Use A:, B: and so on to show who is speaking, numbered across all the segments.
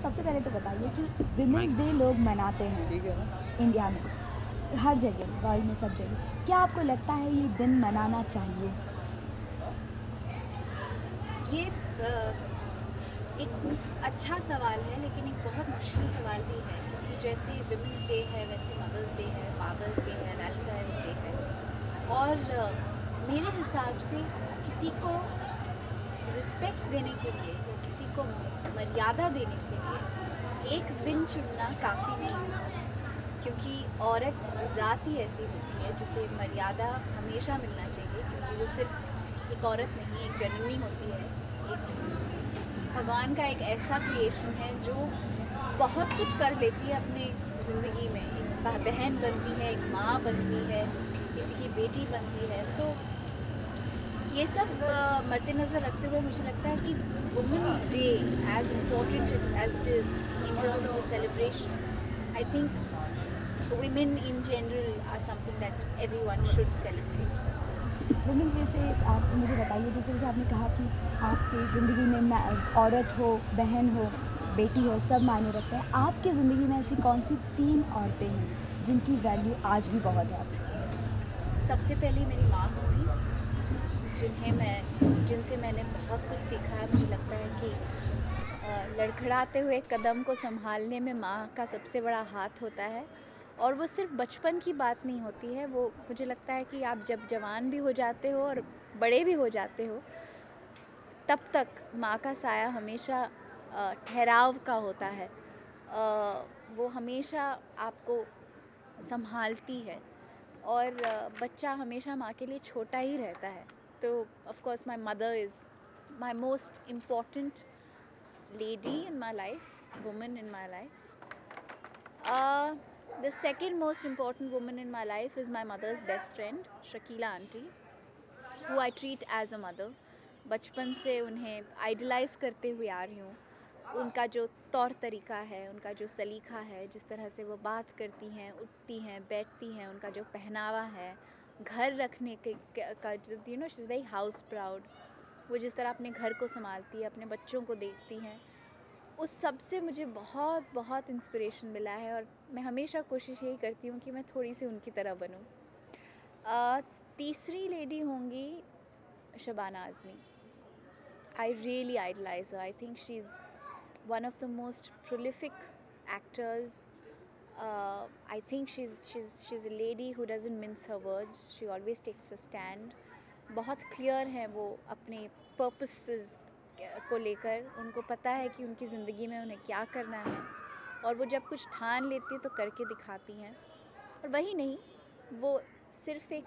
A: सबसे पहले तो बताइए कि विमेंस डे लोग मनाते हैं
B: ठीक है ना।
A: इंडिया में, हर जगह, वर्ल्ड में, सब जगह। क्या आपको लगता है ये दिन मनाना चाहिए?
C: ये एक अच्छा सवाल है, लेकिन एक बहुत मुश्किल सवाल भी है, क्योंकि जैसे विमेंस डे है वैसे मदर्स डे है, फादर्स डे है, वैलेंटाइंस डे है। और मेरे हिसाब से किसी को रिस्पेक्ट देने के लिए या किसी को मर्यादा देने के लिए एक दिन चुनना काफ़ी नहीं, क्योंकि औरत ज़ात ही ऐसी होती है जिसे मर्यादा हमेशा मिलना चाहिए, क्योंकि वो सिर्फ एक औरत नहीं, एक जननी होती है, एक भगवान का एक ऐसा क्रिएशन है जो बहुत कुछ कर लेती है अपने ज़िंदगी में। एक बहन बनती है, एक माँ बनती है, किसी की बेटी बनती है। तो ये सब मद्देनज़र रखते हुए मुझे लगता है कि women's day as important as it is in terms of celebration, I think women in general are something that everyone should celebrate.
A: Women's day से आप मुझे बताइए, जैसे आपने कहा कि आपकी ज़िंदगी में औरत हो, बहन हो, बेटी हो, सब मायने रखते हैं। आपकी ज़िंदगी में ऐसी कौन सी 3 औरतें हैं जिनकी वैल्यू आज भी बहुत है आपकी?
C: सबसे पहले मेरी माँ होगी, जिनसे मैंने बहुत कुछ सीखा है। मुझे लगता है कि लड़खड़ाते हुए कदम को संभालने में माँ का सबसे बड़ा हाथ होता है। और वो सिर्फ बचपन की बात नहीं होती है, वो मुझे लगता है कि आप जब जवान भी हो जाते हो और बड़े भी हो जाते हो, तब तक माँ का साया हमेशा ठहराव का होता है। वो हमेशा आपको संभालती है, और बच्चा हमेशा माँ के लिए छोटा ही रहता है। तो of course my mother is my most important lady in my life, woman in my life. The second most important woman in my life is my mother's best friend, Shakila auntie, who I treat as a mother. बचपन से उन्हें idolise करते हुए आ रही हूँ। उनका जो तौर तरीका है, उनका जो सलीका है, जिस तरह से वो बात करती हैं, उठती हैं, बैठती हैं, उनका जो पहनावा है, घर रखने के का you know she is very house proud. वो जिस तरह अपने घर को संभालती है, अपने बच्चों को देखती हैं, उस सब से मुझे बहुत बहुत इंस्पिरेशन मिला है। और मैं हमेशा कोशिश यही करती हूँ कि मैं थोड़ी सी उनकी तरह बनूँ। तीसरी लेडी होंगी Shabana Azmi. I really idolize her. I think she's one of the most prolific actors. I think she's a lady who doesn't mince her words. She always takes a stand. बहुत clear हैं वो अपने purposes को लेकर। उनको पता है कि उनकी ज़िंदगी में उन्हें क्या करना है, और वो जब कुछ ठान लेती है तो करके दिखाती हैं। और वही नहीं, वो सिर्फ़ एक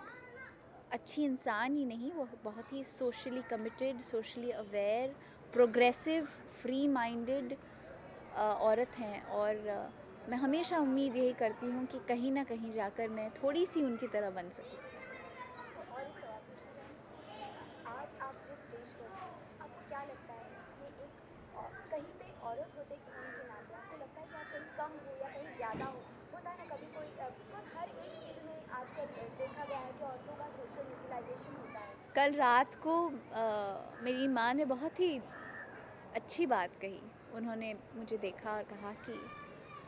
C: अच्छी इंसान ही नहीं, वो बहुत ही socially committed, socially aware, progressive, free minded औरत हैं। और मैं हमेशा उम्मीद यही करती हूँ कि कहीं ना कहीं जाकर मैं थोड़ी सी उनकी तरह बन सकूँ।
D: और एक सवाल पूछना चाहूँगी, आज आप जिस स्टेज पर हैं, आपको क्या लगता है कि एक कहीं पे औरत होने के नाते आपको लगता है कि आप कहीं कम हो या कहीं ज़्यादा हो? होता है ना कभी कोई, बिकॉज हर एक फील्ड में आजकल देखा गया है कि औरतों का सोशल यूटिलाइजेशन होता है।
C: कल रात को मेरी माँ ने बहुत ही अच्छी बात कही। उन्होंने मुझे देखा और कहा कि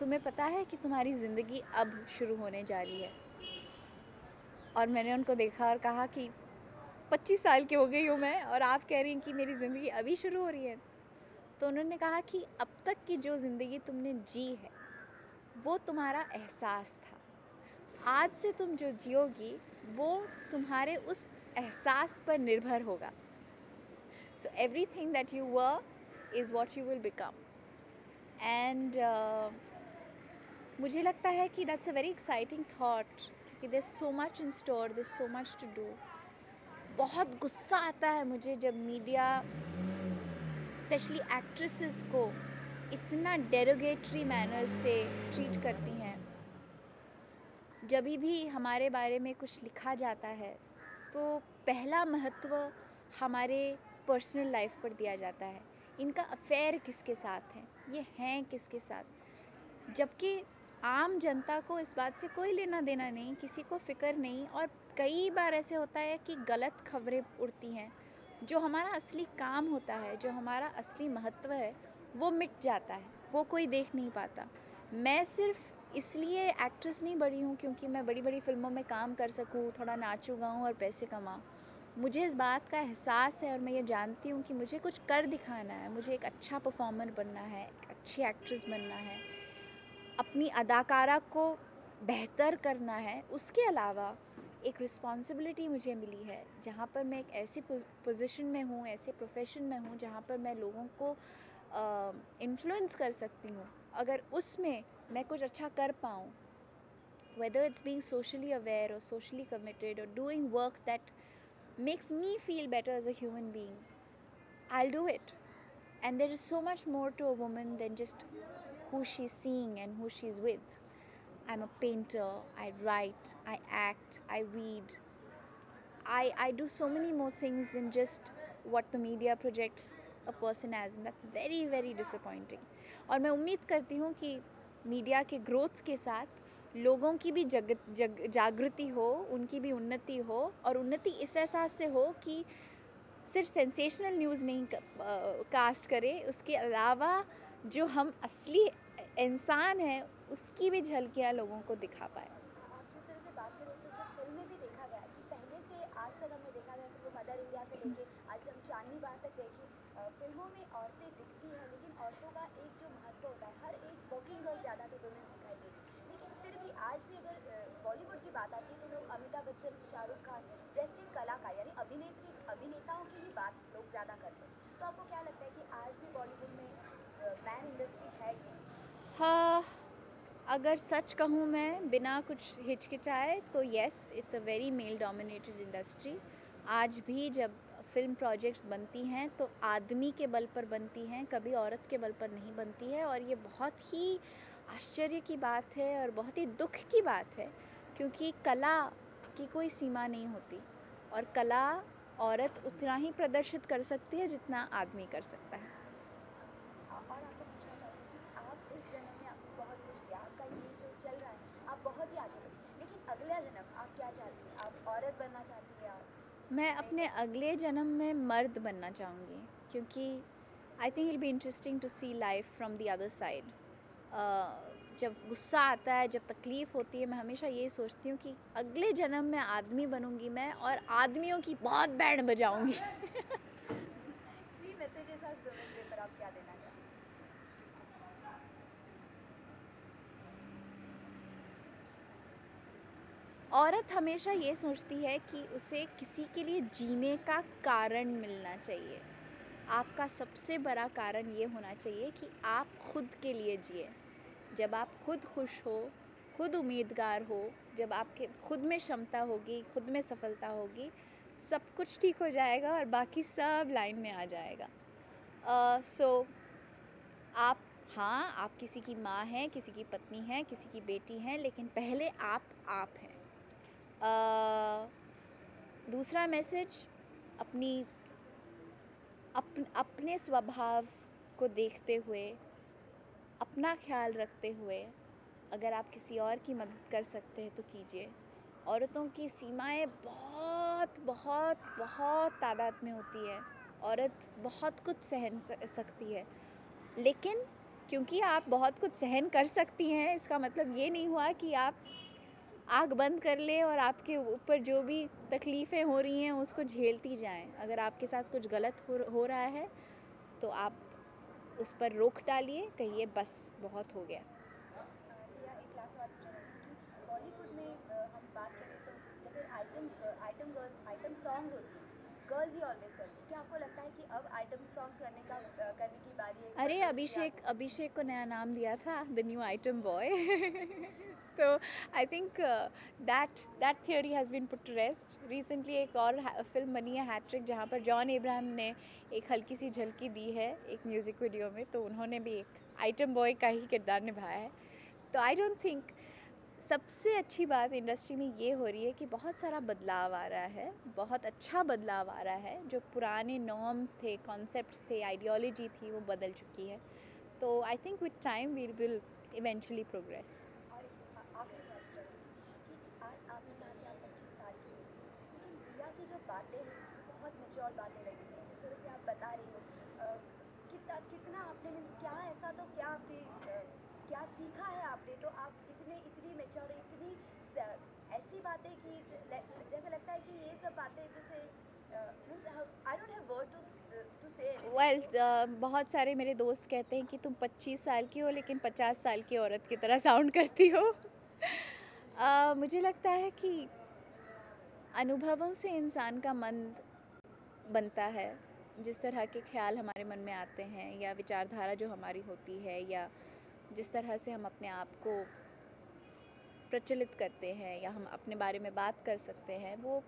C: तुम्हें पता है कि तुम्हारी ज़िंदगी अब शुरू होने जा रही है। और मैंने उनको देखा और कहा कि 25 साल की हो गई हूँ मैं, और आप कह रही हैं कि मेरी ज़िंदगी अभी शुरू हो रही है। तो उन्होंने कहा कि अब तक की जो ज़िंदगी तुमने जी है वो तुम्हारा एहसास था। आज से तुम जो जियोगी वो तुम्हारे उस एहसास पर निर्भर होगा। So everything that you were is what you will become. And मुझे लगता है कि that's a very exciting thought, क्योंकि there so much in store, there so much to do. बहुत गुस्सा आता है मुझे जब मीडिया स्पेशली एक्ट्रेसेस को इतना डेरोगेटरी मैनर से ट्रीट करती हैं। जब भी हमारे बारे में कुछ लिखा जाता है तो पहला महत्व हमारे पर्सनल लाइफ पर दिया जाता है। इनका अफेयर किसके साथ है, ये हैं किसके साथ, जबकि आम जनता को इस बात से कोई लेना देना नहीं, किसी को फ़िक्र नहीं। और कई बार ऐसे होता है कि गलत खबरें उड़ती हैं। जो हमारा असली काम होता है, जो हमारा असली महत्व है, वो मिट जाता है, वो कोई देख नहीं पाता। मैं सिर्फ इसलिए एक्ट्रेस नहीं बनी हूँ क्योंकि मैं बड़ी बड़ी फिल्मों में काम कर सकूँ, थोड़ा नाचूँ गाऊँ और पैसे कमाऊँ। मुझे इस बात का एहसास है और मैं ये जानती हूँ कि मुझे कुछ कर दिखाना है, मुझे एक अच्छा परफॉर्मर बनना है, एक अच्छी एक्ट्रेस बनना है, अपनी अदाकारा को बेहतर करना है। उसके अलावा एक रिस्पॉन्सिबिलिटी मुझे मिली है जहाँ पर मैं एक ऐसी पोजीशन में हूँ, ऐसे प्रोफेशन में हूँ जहाँ पर मैं लोगों को इन्फ्लुएंस कर सकती हूँ। अगर उसमें मैं कुछ अच्छा कर पाऊँ, whether it's being socially aware or socially committed or doing work that makes me feel better as a human being, I'll do it. And there is so much more to a woman than just who she's seeing and who she's with. I'm a painter, I write, I act, I read. I do so many more things than just what the media projects a person as, and that's very very disappointing. और मैं उम्मीद करती हूँ कि media के growth के साथ लोगों की भी जागृति हो, उनकी भी उन्नति हो, और उन्नति इस एहसास से हो कि सिर्फ सेंसेशनल न्यूज़ नहीं कास्ट करे, उसके अलावा जो हम असली इंसान हैं उसकी भी झलकियाँ लोगों को दिखा पाए।
D: आप जिस तरह से बात करें उस तरह से फिल्म में भी देखा गया है कि पहले से आज तक हमने देखा गया कि वो मदर इंडिया से लेके आज हम चांदनी बाग तक देखें, फिल्मों में औरतें दिखती हैं लेकिन औरतों का एक जो महत्व होता है, हर एक वर्किंग गर्ल ज़्यादा तो वुमेन्स दिखाई देती, लेकिन फिर भी आज भी अगर बॉलीवुड की बात आती है तो लोग अमिताभ बच्चन, शाहरुख खान जैसे कलाकार यानी अभिनेताओं की ही बात लोग ज़्यादा करते हैं। तो आपको क्या लगता है कि आज भी बॉलीवुड में मैन इंडस्ट्री है कि?
C: हाँ, अगर सच कहूँ मैं बिना कुछ हिचकिचाए तो yes, it's a very male dominated industry. आज भी जब फिल्म प्रोजेक्ट्स बनती हैं तो आदमी के बल पर बनती हैं, कभी औरत के बल पर नहीं बनती है, और ये बहुत ही आश्चर्य की बात है और बहुत ही दुख की बात है, क्योंकि कला की कोई सीमा नहीं होती और कला औरत उतना ही प्रदर्शित कर सकती है जितना आदमी कर सकता है।
D: और आपको पूछना चाहूँगी कि आप इस जन्म में आपने बहुत कुछ किया, आपका ये जो चल रहा है आप बहुत ही आगे बढ़े, लेकिन अगला जन्म आप क्या चाहती हैं? आप औरत बनना चाहती हैं? आप
C: मैं अपने अगले जन्म में मर्द बनना चाहूँगी, क्योंकि I think it be interesting to see life from the other side. जब गुस्सा आता है, जब तकलीफ़ होती है, मैं हमेशा यही सोचती हूँ कि अगले जन्म में आदमी बनूँगी मैं और आदमियों की बहुत बैंड बजाऊँगी।
D: 3 मैसेजेस आज वुमेन्स डे पर आप क्या देना चाहेंगे?
C: औरत हमेशा ये सोचती है कि उसे किसी के लिए जीने का कारण मिलना चाहिए। आपका सबसे बड़ा कारण ये होना चाहिए कि आप खुद के लिए जिए। जब आप खुद खुश हो, खुद उम्मीदगार हो, जब आपके खुद में क्षमता होगी, खुद में सफलता होगी, सब कुछ ठीक हो जाएगा और बाकी सब लाइन में आ जाएगा। सो आप, हाँ, आप किसी की माँ हैं, किसी की पत्नी हैं, किसी की बेटी हैं, लेकिन पहले आप हैं। दूसरा मैसेज, अपने स्वभाव को देखते हुए, अपना ख्याल रखते हुए, अगर आप किसी और की मदद कर सकते हैं तो कीजिए। औरतों की सीमाएं बहुत बहुत बहुत तादाद में होती है। औरत बहुत कुछ सहन सकती है, लेकिन क्योंकि आप बहुत कुछ सहन कर सकती हैं, इसका मतलब ये नहीं हुआ कि आप आँख बंद कर लें और आपके ऊपर जो भी तकलीफ़ें हो रही हैं उसको झेलती जाएं। अगर आपके साथ कुछ गलत हो रहा है तो आप उस पर रोक डालिए, कहिए बस बहुत हो गया।
D: या एक लास्ट बात पूछना चाहूँगी कि बॉलीवुड में हम बात करें तो जैसे आइटम सॉन्ग्स होती हैं, गर्ल्स ही ऑलवेज करती हैं। क्या आपको लगता है कि अब आइटम सॉन्ग्स करने की बारी है?
C: अरे अभिषेक को नया नाम दिया था द न्यू आइटम बॉय। तो I think that theory has been put to rest. Recently एक और फिल्म बनी है हैट्रिक, जहाँ पर जॉन इब्राहिम ने एक हल्की सी झलकी दी है एक म्यूज़िक वीडियो में, तो उन्होंने भी एक आइटम बॉय का ही किरदार निभाया है। तो आई डोंट थिंक, सबसे अच्छी बात इंडस्ट्री में ये हो रही है कि बहुत सारा बदलाव आ रहा है, बहुत अच्छा बदलाव आ रहा है। जो पुराने नॉर्म्स थे, कॉन्सेप्ट्स थे, आइडियोलॉजी थी, वो बदल चुकी है। तो I think with time we will eventually progress.
D: और आखिरी सवाल पूछना चाहूँगी कि आज आपने कहा कि आप 25 साल की हो, लेकिन दिया की जो बातें हैं बहुत मैच्योर बातें लगी हैं, जिस तरह से आप बता रही हो, कितना आपने मीन्स क्या सीखा है आपने, तो आप इतनी मेच्योर, इतनी ऐसी बातें की जैसे लगता है कि ये सब बातें जैसे I don't have word to say.
C: Well बहुत सारे मेरे दोस्त कहते हैं कि तुम 25 साल की हो लेकिन 50 साल की औरत की तरह साउंड करती हो। मुझे लगता है कि अनुभवों से इंसान का मन बनता है। जिस तरह के ख्याल हमारे मन में आते हैं या विचारधारा जो हमारी होती है या जिस तरह से हम अपने आप को प्रचलित करते हैं या हम अपने बारे में बात कर सकते हैं, वो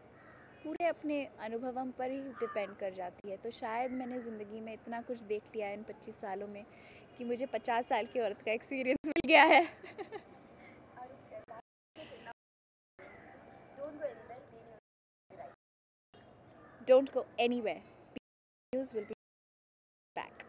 C: पूरे अपने अनुभवों पर ही डिपेंड कर जाती है। तो शायद मैंने ज़िंदगी में इतना कुछ देख लिया है इन 25 सालों में कि मुझे 50 साल की औरत का एक्सपीरियंस मिल गया है। Don't go anywhere. News will be back.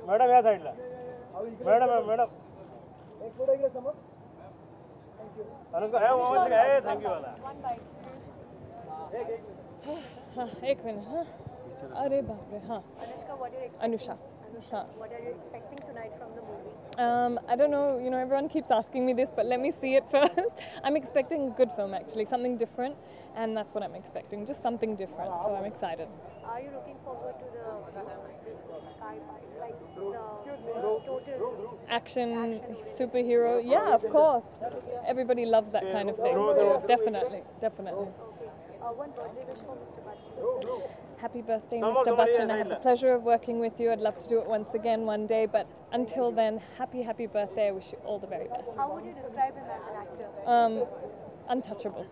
B: Madam या साईडला मॅडम मॅडम अनुष्का है मोहम्मद है थैंक यू वाला
E: हाँ एक मिनट हाँ अरे बाप रे हाँ अनुषा हाँ
D: What are you expecting tonight from the movie?
E: I don't know, you know, everyone keeps asking me this, but let me see it first. I'm expecting a good film actually, something different, and that's what I'm expecting, just something different, so I'm excited.
D: Are you looking forward to the this sky fight, like the total?
E: Action, superhero, yeah, of course. Everybody loves that kind of thing, so definitely.
D: One birthday wish for Mr. Bachchan.
E: Happy birthday, Mr. Bachchan. I had the pleasure of working with you. I'd love to do it once again one day, but until then, happy birthday. I wish you all the very best.
D: How would you describe him as an actor?
E: Untouchable.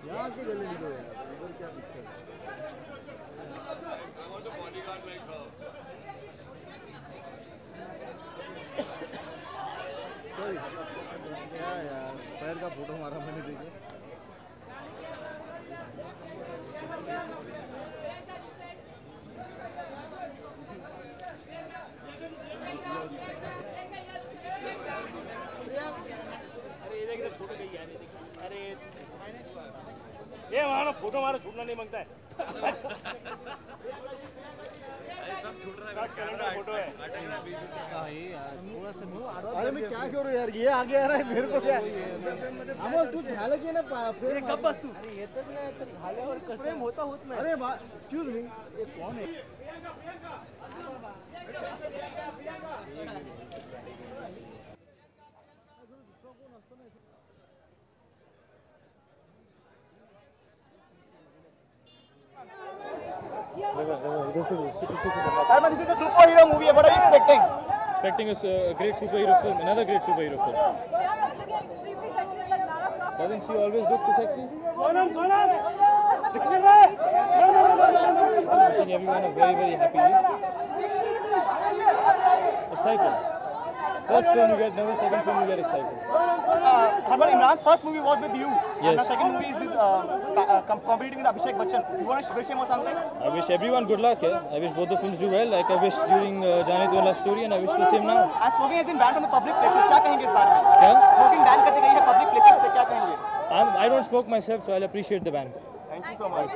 F: यहाँ से जल्दी निकलो यार, इधर क्या दिक्कत है? क्या यार, पैर का फोटो मारा मैंने देखो।
B: ये वहाँ फोटो हमारा छूटना नहीं मांगता है सब कैलेंडर फोटो है
F: अरे मैं क्या करूँ यार, ये आगे आ रहा है मेरे को क्या? अमोल तू झालं की ना फिर कब बस तू? अरे येतच नाही तर झाल्यावर कसं होत नाही. अरे एक्सक्यूज मी, ये कौन है?
G: Arman, this is a superhero movie. What are you expecting?
B: Expecting a great superhero film, another great superhero film. Doesn't she always look sexy? Wishing everyone a very happy Eid. Excited. First film you get nervous, second film you get excited.
G: Arman, Imran's first movie was with you.
B: Yes.
G: And the second movie is with competing with Abhishek Bachchan. You want to wish him or something?
B: I wish everyone good luck. I wish both the films do well. Like I wished during Jaane To Love Story, and I wish the same now.
G: As smoking has been banned from the public places, क्या कहेंगे इस बारे में?
B: क्या?
G: Smoking ban कर दी गई है public places से, क्या कहेंगे?
B: I don't smoke myself, so I'll appreciate the ban.
G: Thank you so much.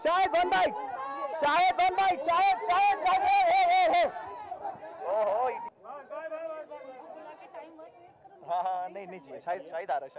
G: शायद वन बाइक हाँ नहीं चाहिए, शायद आ रहा है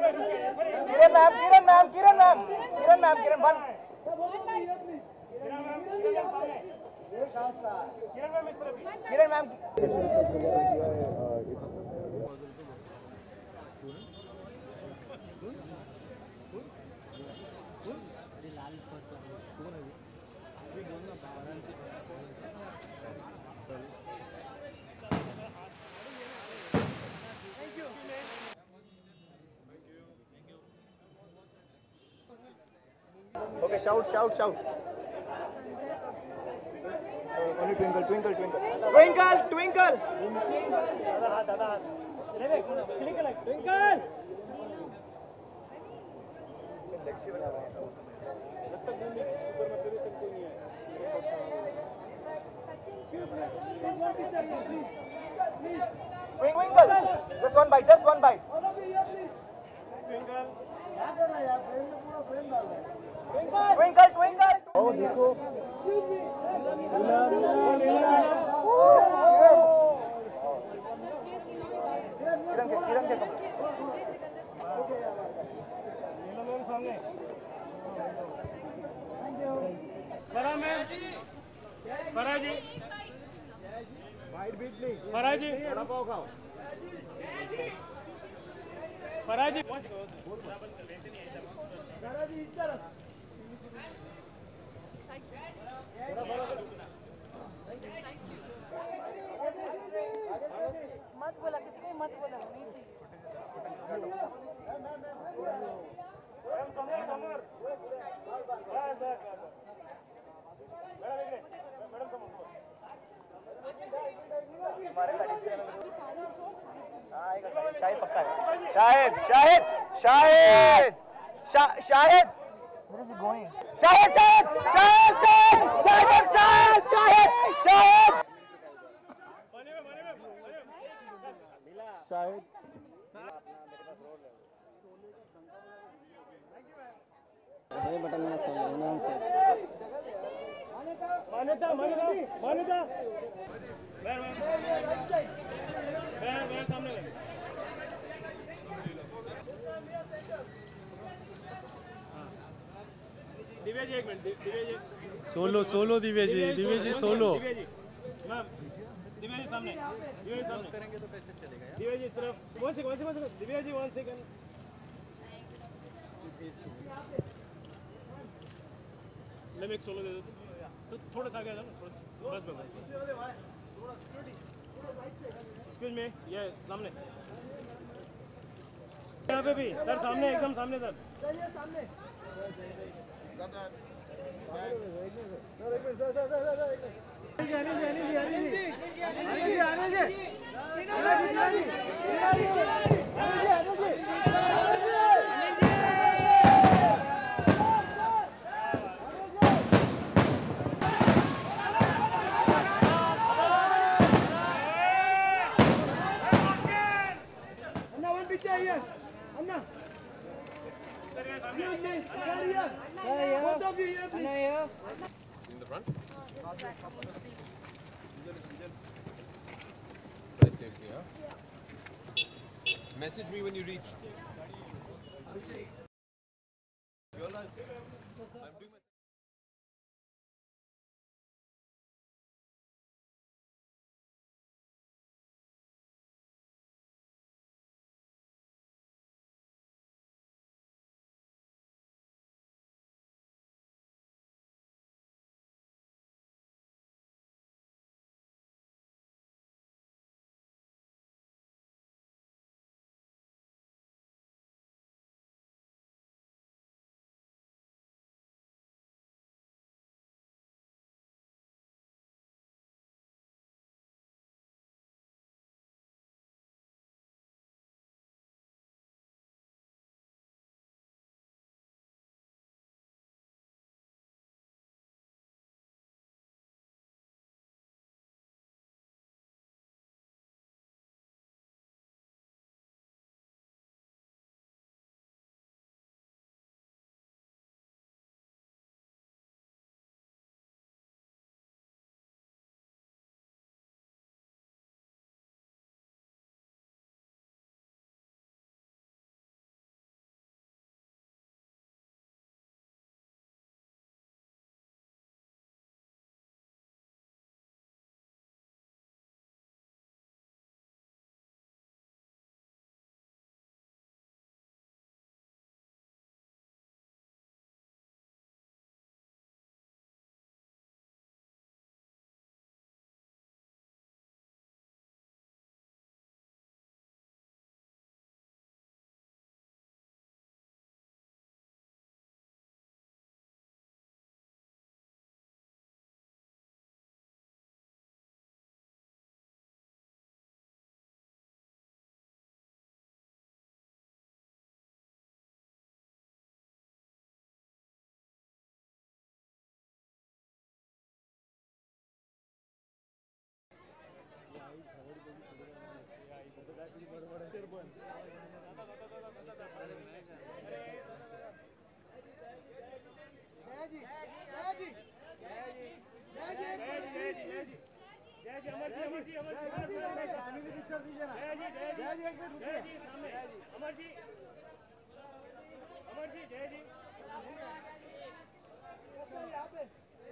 G: किरण मैम, किरण मैम, किरण मैम, किरण मैम, किरण वन। किरण ma'am, okay, shout, shout, shout. Only twinkle, twinkle, twinkle, twinkle, twinkle. Twinkle. Twinkle. Just one bite, just one bite. Twinkle. Twinkle, twinkle. Oh, देखो. किरण के सामने. फराजी. फराजी. फराजी. फराजी इस तरफ.
E: मत बोला, किसी को मत बोला, नीचे.
G: शाहिद पक्का है. Shahid, Shahid, Shahid, Shahid. Where is he going? Shahid, Shahid, Shahid, Shahid, Shahid, Shahid, Shahid. Shahid.
F: ये बटन में सोना से.
G: मान्यता, मान्यता, मान्यता. बैर सामने ले. दिव्या जी एक minute. Divya ji
H: solo solo Divya ji solo.
G: Ma'am, Divya ji सामने. दिव्या जी सामने करेंगे तो कैसे चलेगा यार. दिव्या जी इस तरफ. One second. Divya ji 1 second. मैं एक सोलो दे दो तो थोड़ा सा आगे आ जाओ. थोड़ा सा बस. एक्सक्यूज मी, ये सामने. यहाँ पे भी सर, सामने, एकदम सामने sir.
H: In the front? Drive safely, huh? Message me when you reach. Your life. I'm doing my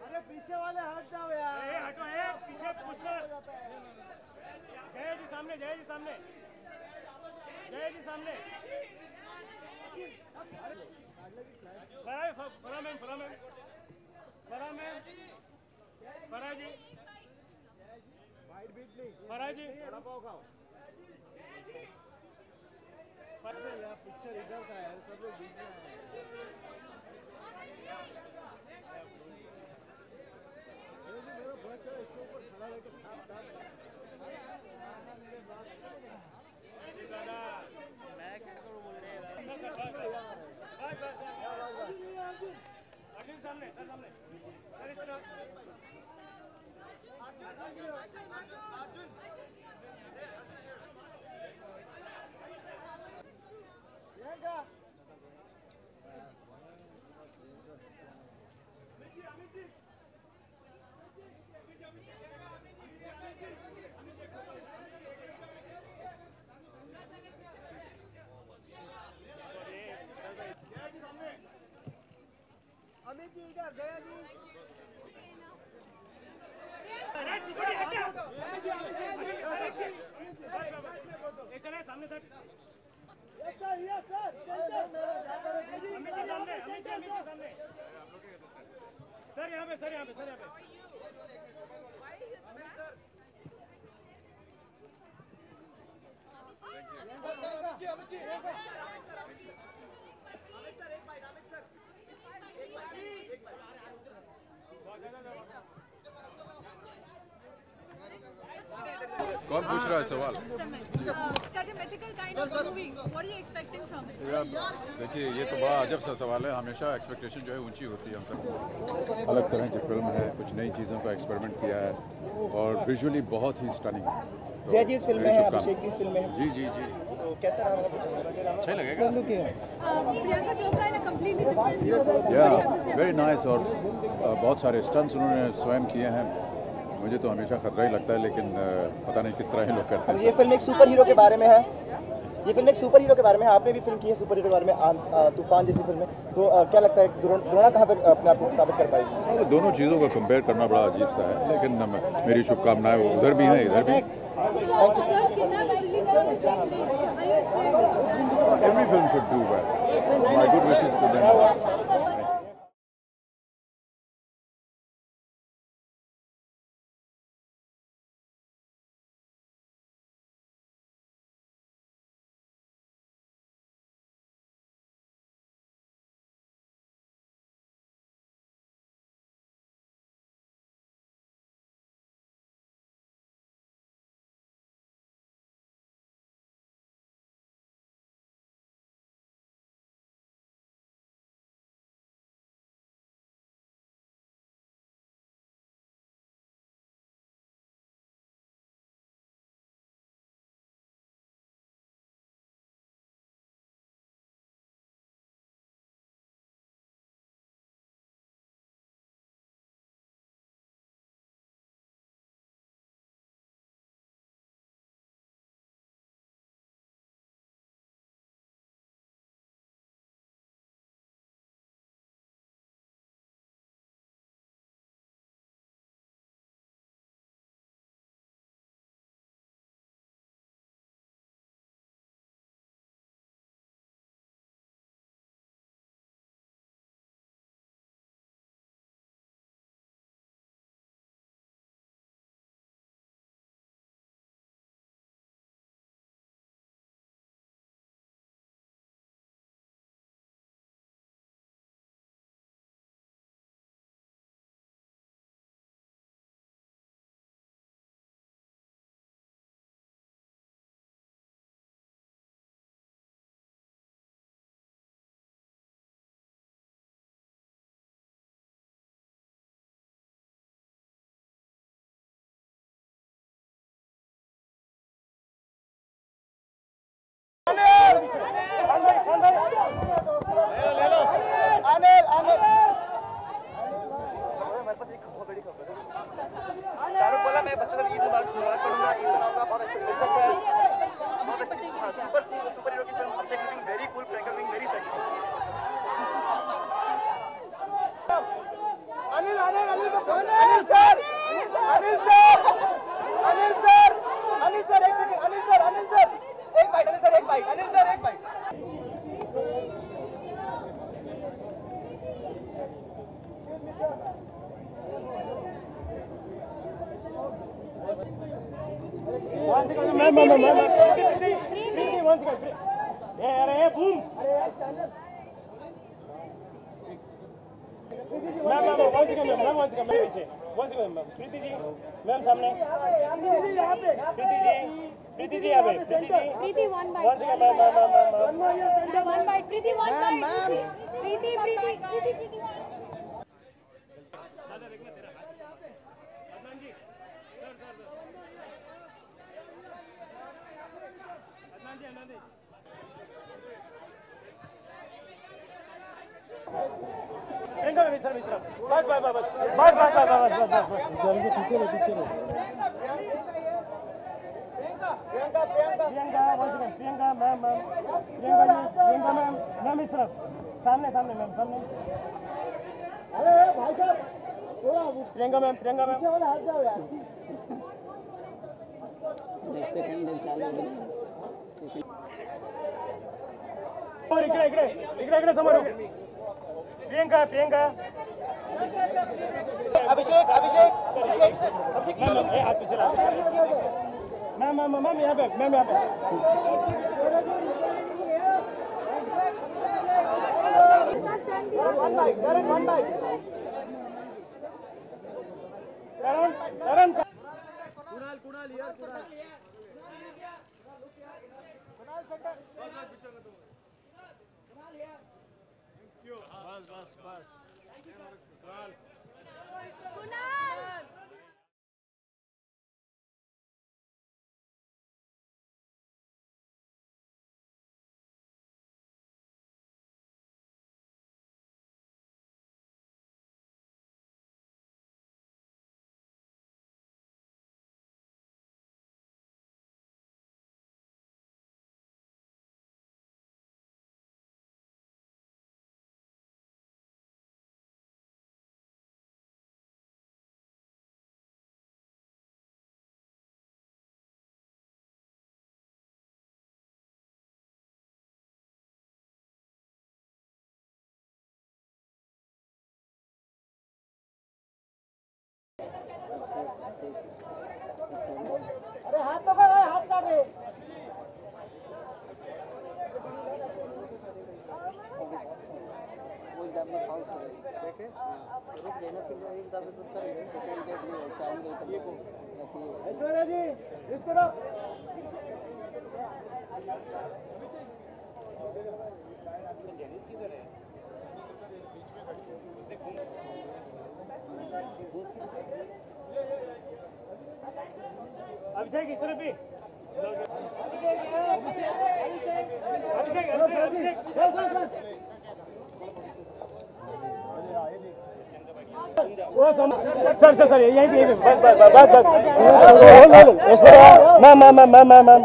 F: अरे पीछे वाले हट जाओ यार।
I: हटो पीछे पूछ लो। जय जी सामने, जय जी सामने, जय जी सामने। फरा मैम, फरा मैम, फरा मैम, फरा जी, फरा जी,
F: पिक्चर इधर का है, सब लोग बीच में मेरा बच्चा इसके ऊपर खड़ा रहकर
I: मैं क्या करूं बोल रहे हैं। अर्जुन सामने, सर सामने, सर इस तरफ।
F: प्रियंका अमित जी इधर, गया जी
I: चले सामने sir.
F: Yes sir, yes sir.
I: Amit ji सामने, अमित जी सामने। सर यहाँ पे, सर यहाँ पे, सर यहाँ पे।
H: कौन पूछ रहा है सवाल? देखिए, ये तो बड़ा अजब सा सवाल है। हमेशा एक्सपेक्टेशन जो है ऊंची होती है हम सबको। अलग तरह की फिल्म है, कुछ नई चीज़ों का एक्सपेरिमेंट किया है और विजुअली बहुत ही स्टनिंग है।
G: जय जी इस फिल्म में है, अभिषेक की इस फिल्म में है।
H: जी जी जी,
G: तो कैसा रहा मतलब?
H: अच्छा लगेगा।
E: प्रियंका चोपड़ा ने कंप्लीटली डिफरेंट
H: या वेरी नाइस। और बहुत सारे स्टंट्स उन्होंने स्वयं किए हैं। मुझे तो हमेशा खतरा ही लगता है, लेकिन पता नहीं किस तरह ये लोग करते हैं।
G: ये फिल्म एक सुपर हीरो के बारे में है। ये फिल्म एक सुपर हीरो के बारे में है। आपने भी फिल्म की है सुपर हीरो के बारे में, तूफान जैसी फिल्म में। तो क्या लगता है द्रोणा कहाँ तक अपने आप को साबित कर पाएगी?
H: दोनों चीज़ों को कंपेयर करना बड़ा अजीब सा है, लेकिन मेरी शुभकामनाएं उधर भी हैं इधर भी। Every film should do well. My good wishes to them.
G: Shahrukh बोला मैं बच्चों का ईद मुबारक पढ़ूंगा, ईद मनाऊंगा, बहुत एक्सपेक्टेशन है, बहुत अच्छी सुपर हीरो की film, Akshay looking very cool, Priyanka looking very sexy. Anil sir, एक सेकंड, अनिल सर, एक बाइट, अनिल सर, एक बाइट।
I: प्रीति जी मैम सामने, प्रीति जी यहाँ पे,
A: प्रीति वन बाइट, प्रीति वन बाइट, प्रीति
I: जल्दी पीछे लो प्रियंका मैम इस तरफ, सामने मैम, सामने।
F: अरे भाई साहब थोड़ा
I: प्रियंका मैम
F: पीछे वाला हट जाओ यार।
I: इकडे समोर प्रियंका
G: अभिषेक
I: हाथ पीछे ला मैम यहाँ पे
F: कुणाल यार अरे हाथ पकड़, हाथ काट रहे। ऐश्वर्या जी इस तरफ।
I: अभिषेक इस तरफ भी सर यहीं पे बस मैम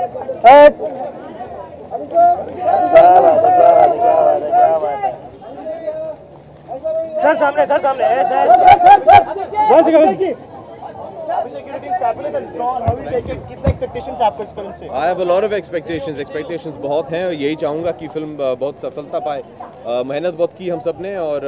I: सर सामने
J: I have a lot of expectations बहुत हैं और यही चाहूँगा कि फिल्म बहुत सफलता पाए। मेहनत बहुत की हम सब ने और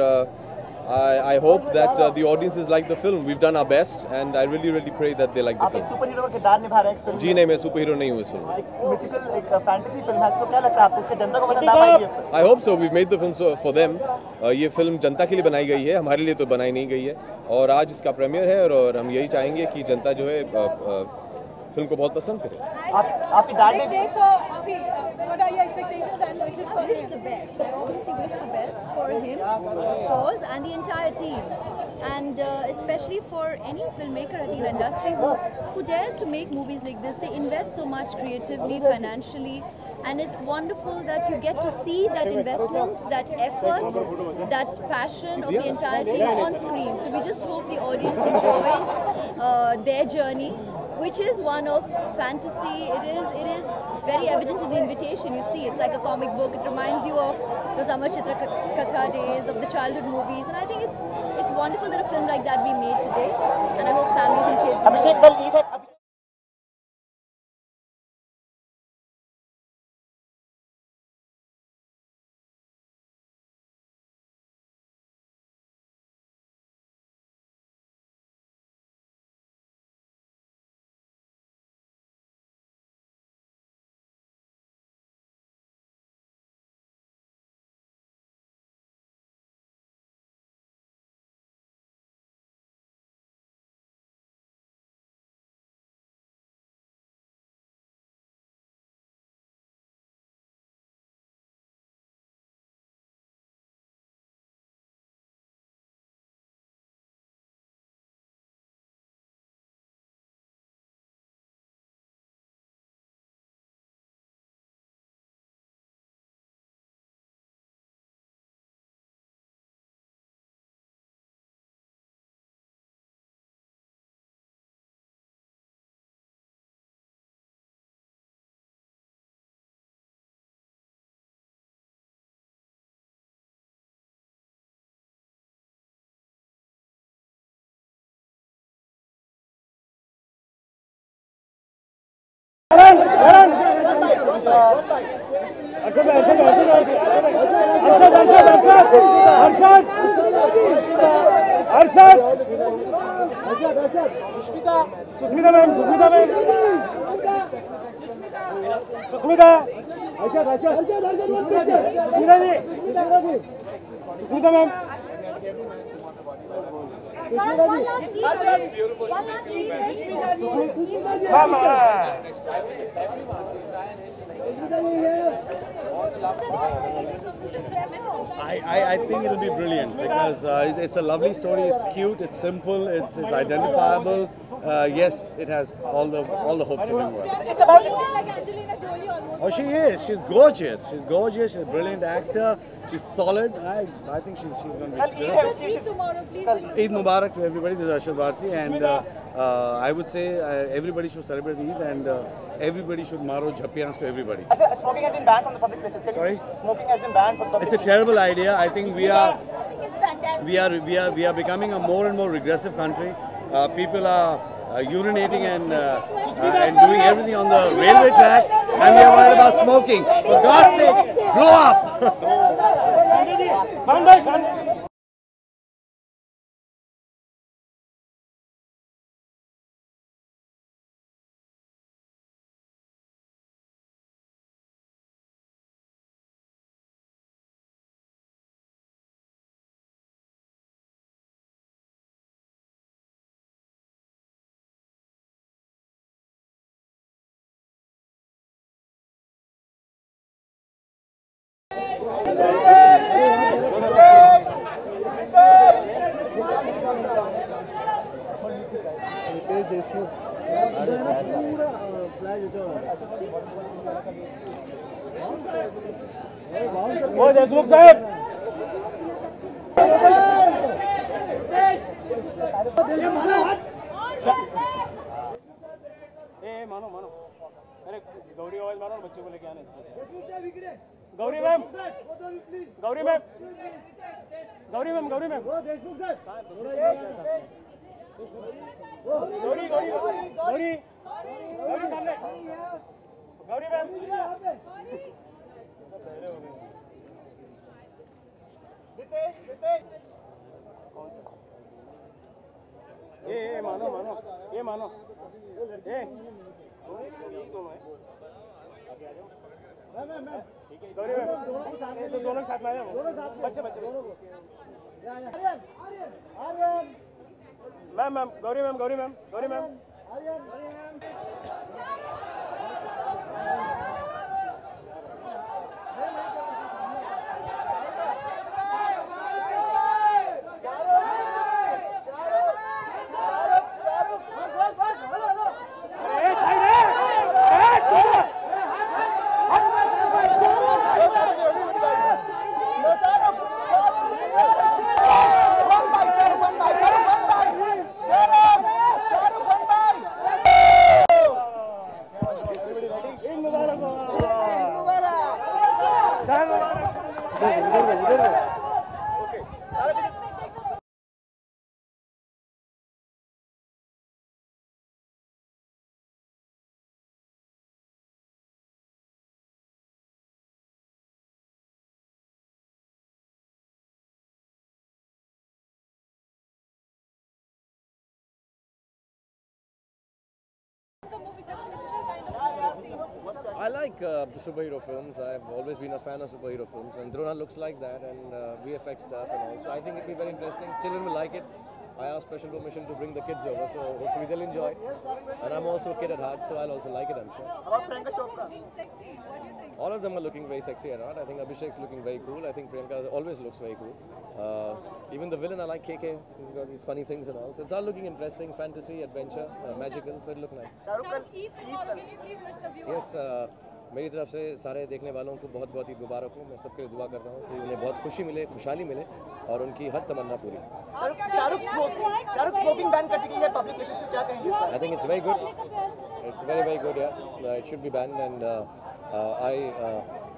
J: I hope that the audiences like the film. We've done our best and I really pray that they like the film.
G: आप एक सुपर हीरो का किरदार निभा रहे हैं फिल्म।
J: जी नहीं, मैं सुपर हीरो नहीं हूँ इस फिल्म में।
G: एक मिथिकल एक फैंटेसी फिल्म है, तो क्या लगता है आपको कि जनता को पसंद आ पाएगी ये film?
J: I hope so. We've made the film for them. ये फिल्म जनता के लिए बनाई गई है, हमारे लिए तो बनाई नहीं गई है और आज इसका प्रीमियर है और हम यही चाहेंगे कि जनता जो है फिल्म को बहुत पसंद करे।
G: आपकी डैड ने
E: What are your expectations and wishes for
A: wish
E: him?
A: the best. I obviously wish the best for him, of course, and the entire team, and especially for any filmmaker at the industry who dares to make movies like this. They invest so much creatively, financially,
K: And it's wonderful that you get to see that investment, that effort, that passion of the entire team on screen. So we just hope the audience enjoys their journey, which is one of fantasy. It is very evident in the invitation. You see, it's like a comic book. It reminds you of those Amar Chitra Katha days, of the childhood movies. And I think it's wonderful that a film like that be made today. And I hope families and kids enjoy it.
I: Susmita ma'am Susmita ma'am
F: I think it'll be brilliant because it's a lovely story. It's cute. It's simple. It's identifiable. Yes, it has all the hopes of doing well.
L: It's about like Angelina Jolie almost.
F: Oh, she is. She's gorgeous. She's gorgeous. She's a brilliant actor. She's solid. I think she's going to be good. Eid Mubarak to everybody. This is Ashad Varsi, and I would say everybody should celebrate Eid, and everybody should maro jhapians to everybody.
G: Smoking has been banned from the public places.
F: Sorry?
G: Smoking has been banned from the public
F: It's a terrible idea. I think we are becoming a more and more regressive country. People are urinating and doing everything on the railway tracks, and we are worried about smoking. For God's sake, grow up!
I: वो देशमुख साहब मानो अरे गौरी आवाज मारो बच्चे को लेके आने Gauri ma'am Gauri ma'am Gauri ma'am Gauri ma'am Gauri Gauri Gauri Gauri सामने गौरी मैम ये मानो ये मानो ये गौरी मैम तो दोनों साथ में आ जाओ बच्चे ma'am Gauri ma'am
J: I like superhero films. I've always been a fan of superhero films, and Drona looks like that, and VFX stuff and all. So I think it'll be very interesting. Children will like it. I asked special permission to bring the kids over, so hopefully they'll enjoy. And I'm also a kid at heart, so I'll also like it, I'm sure.
G: About Priyanka Chopra.
J: All of them are looking very sexy at heart. I think Abhishek's looking very cool. I think Priyanka always looks very cool. Even the villain, I like KK. He's got these funny things and all. So it's all looking interesting, fantasy, adventure, magical. So it'll look nice. Yes, मेरी तरफ से सारे देखने वालों को बहुत बहुत ईद मुबारक हो। मैं सबके लिए दुआ करता हूँ कि उन्हें बहुत खुशी मिले, खुशहाली मिले और उनकी हर तमन्ना पूरी।
G: शाहरुख स्मोकिंग बैन कर दी गई है पब्लिक प्लेसेस से, क्या कहेंगे?
J: I think it's very good. It's very good. Yeah, it should be banned, and I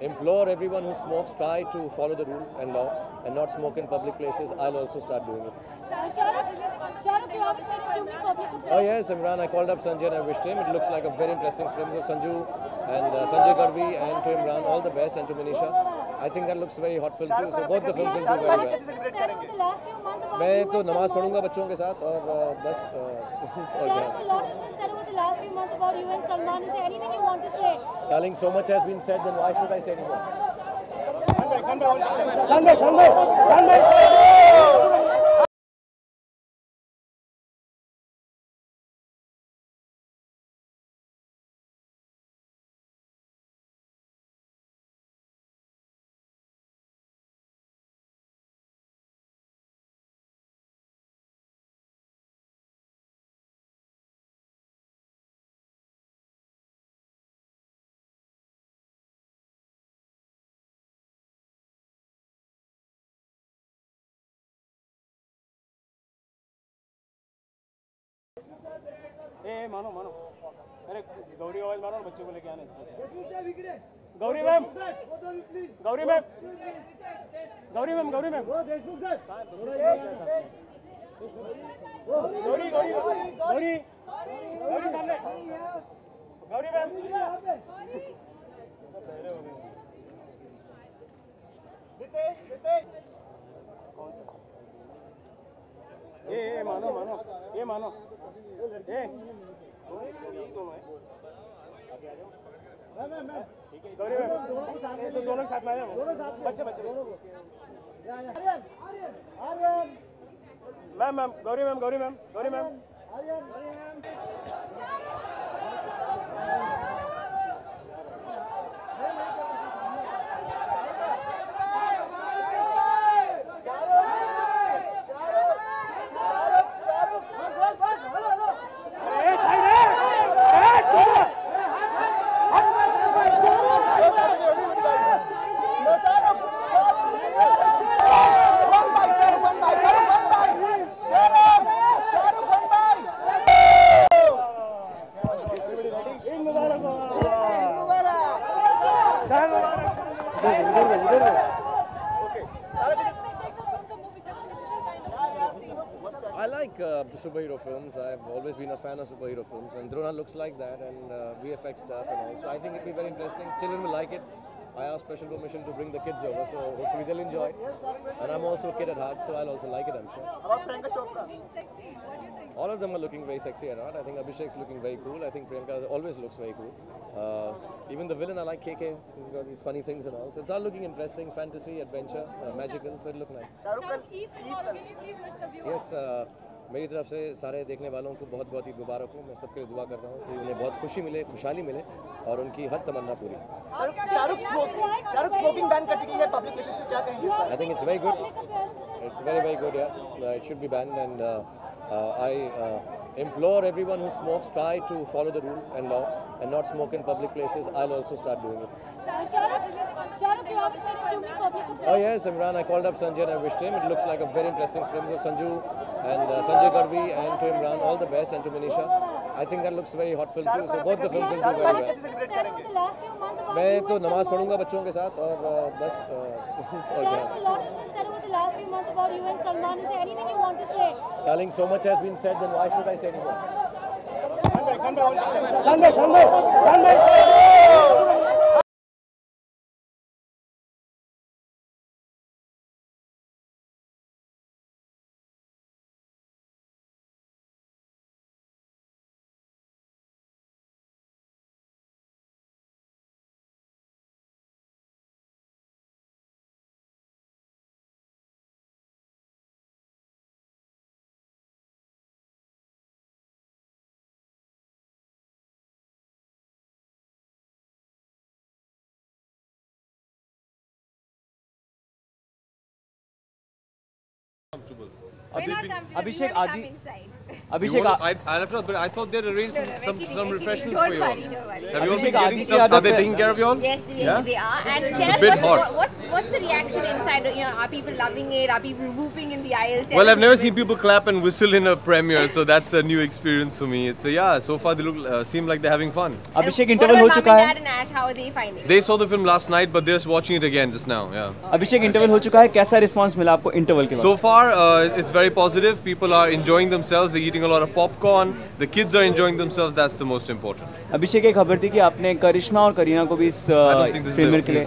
J: implore everyone who smokes try to follow the rule and law and not smoke in public places. I'll also start doing it. Oh yes, Imran. I called up Sanjay and I wished him. It looks like a very interesting film of Sanju and Sanjay Garvi, and to Imran, all the best, and to Manisha. I think that looks very hot film too. So both the films will do very well. मैं तो नमाज पढ़ूंगा बच्चों के साथ और बस Darling, so much has been said, then why should I say anymore?
I: ए मानो अरे गौरी आवाज मारो और बच्चों को लेके आना इसको। Gauri ma'am Gauri ma'am Gauri ma'am Gauri ma'am Gauri Gauri Gauri Gauri सामने गौरी मैम कौन सा ये मानो ये मानो ये दोनों है ठीक है गौरी मैम तो दोनों साथ में आ जाओ बच्चे ma'am Gauri ma'am
J: I like superhero films. I've always been a fan of superhero films, and Drona looks like that, and VFX stuff and all. So I think it'll be very interesting. Children will like it. I asked special permission to bring the kids over, so hopefully they'll enjoy. And I'm also a kid at heart, so I'll also like it, I'm sure.
G: About Priyanka Chopra.
J: All of them are looking very sexy at heart. I think Abhishek's looking very cool. I think Priyanka always looks very cool. Even the villain, I like KK. He's got these funny things and all. So it's all looking interesting, fantasy, adventure, magical. So it'll look nice. Yes, मेरी तरफ से सारे देखने वालों को बहुत बहुत ईद मुबारक हो। मैं सबके लिए दुआ करता हूँ कि उन्हें बहुत खुशी मिले, खुशहाली मिले और उनकी हर तमन्ना पूरी।
G: शाहरुख स्मोकिंग बैन कर दी गई है पब्लिक प्लेसेस से, क्या कहेंगे?
J: I think it's very good. It's very good. Yeah, it should be banned, and I implore everyone who smokes try to follow the rule and law and not smoke in public places. I'll also start doing it. Oh yes, Imran. I called up Sanjay and I wished him. It looks like a very interesting film of Sanju and Sanjay Garvi, and to Imran, all the best, and to Manisha.
M: I think that looks very hot film too. So both the films will do very well. मैं तो नमाज पढ़ूंगा बच्चों के साथ और बस Darling, so much has been said, then why should I say anymore?
N: Abhishek,
J: Abhishek, I thought they'd arranged some refreshments for you all. Have you all been getting some? Are they taking care of you all?
O: Yes, they are. And tell us what's the reaction inside? You know, are people loving it? Are people whooping in the aisles?
J: Well, I've never seen people clap and whistle in a premiere, so that's a new experience for me. It's so far they look seem like they're having fun.
N: Abhishek, interval हो चुका है.
O: Dad and Ash, how are they finding?
J: They saw the film last night, but they're just watching it again just now. Yeah.
N: Abhishek, interval हो चुका है. कैसा response मिला आपको interval के बाद?
J: So far, it's very positive. People are enjoying themselves. They're eating a lot of popcorn. The kids are enjoying themselves. That's the most important.
N: अभिषेक, एक खबर थी कि आपने करिश्मा और करीना को भी इस प्रीमियर के लिए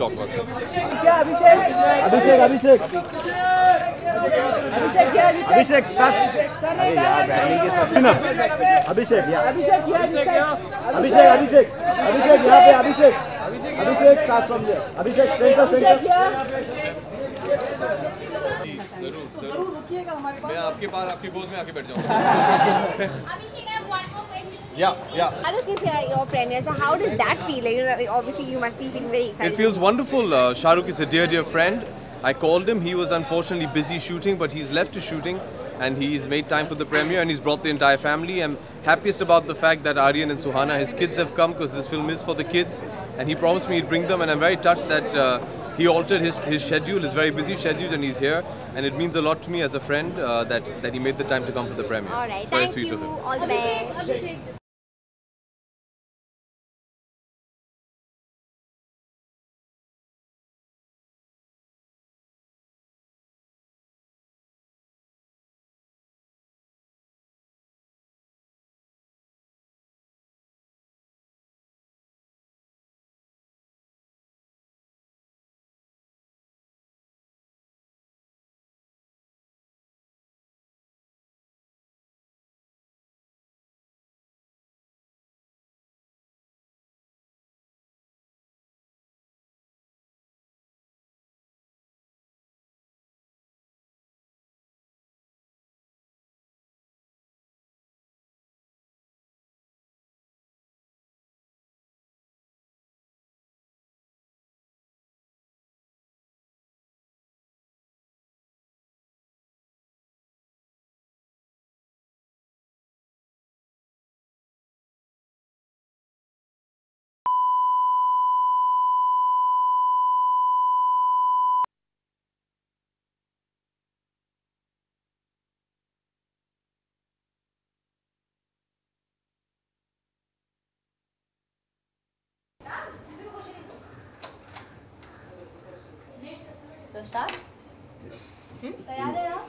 J: मैं आपके पास आपकी गोद में आके बैठ जाऊंगा. Yeah.
O: Alok is your premiere, so how does that feel? Like, obviously, you must be feeling very excited.
J: It feels wonderful. Shah Rukh is a dear friend. I called him. He was unfortunately busy shooting, but he's left to shooting, and he's made time for the premiere, and he's brought the entire family. I'm happiest about the fact that Aryan and Suhana, his kids, have come because this film is for the kids, and he promised me he'd bring them, and I'm very touched that he altered his schedule, his very busy schedule, and he's here, and it means a lot to me as a friend that he made the time to come for the premiere.
O: All right,
J: it's very
O: thank
J: sweet
O: you.
J: of him.
O: All the best.
P: तो start तैयार है आप?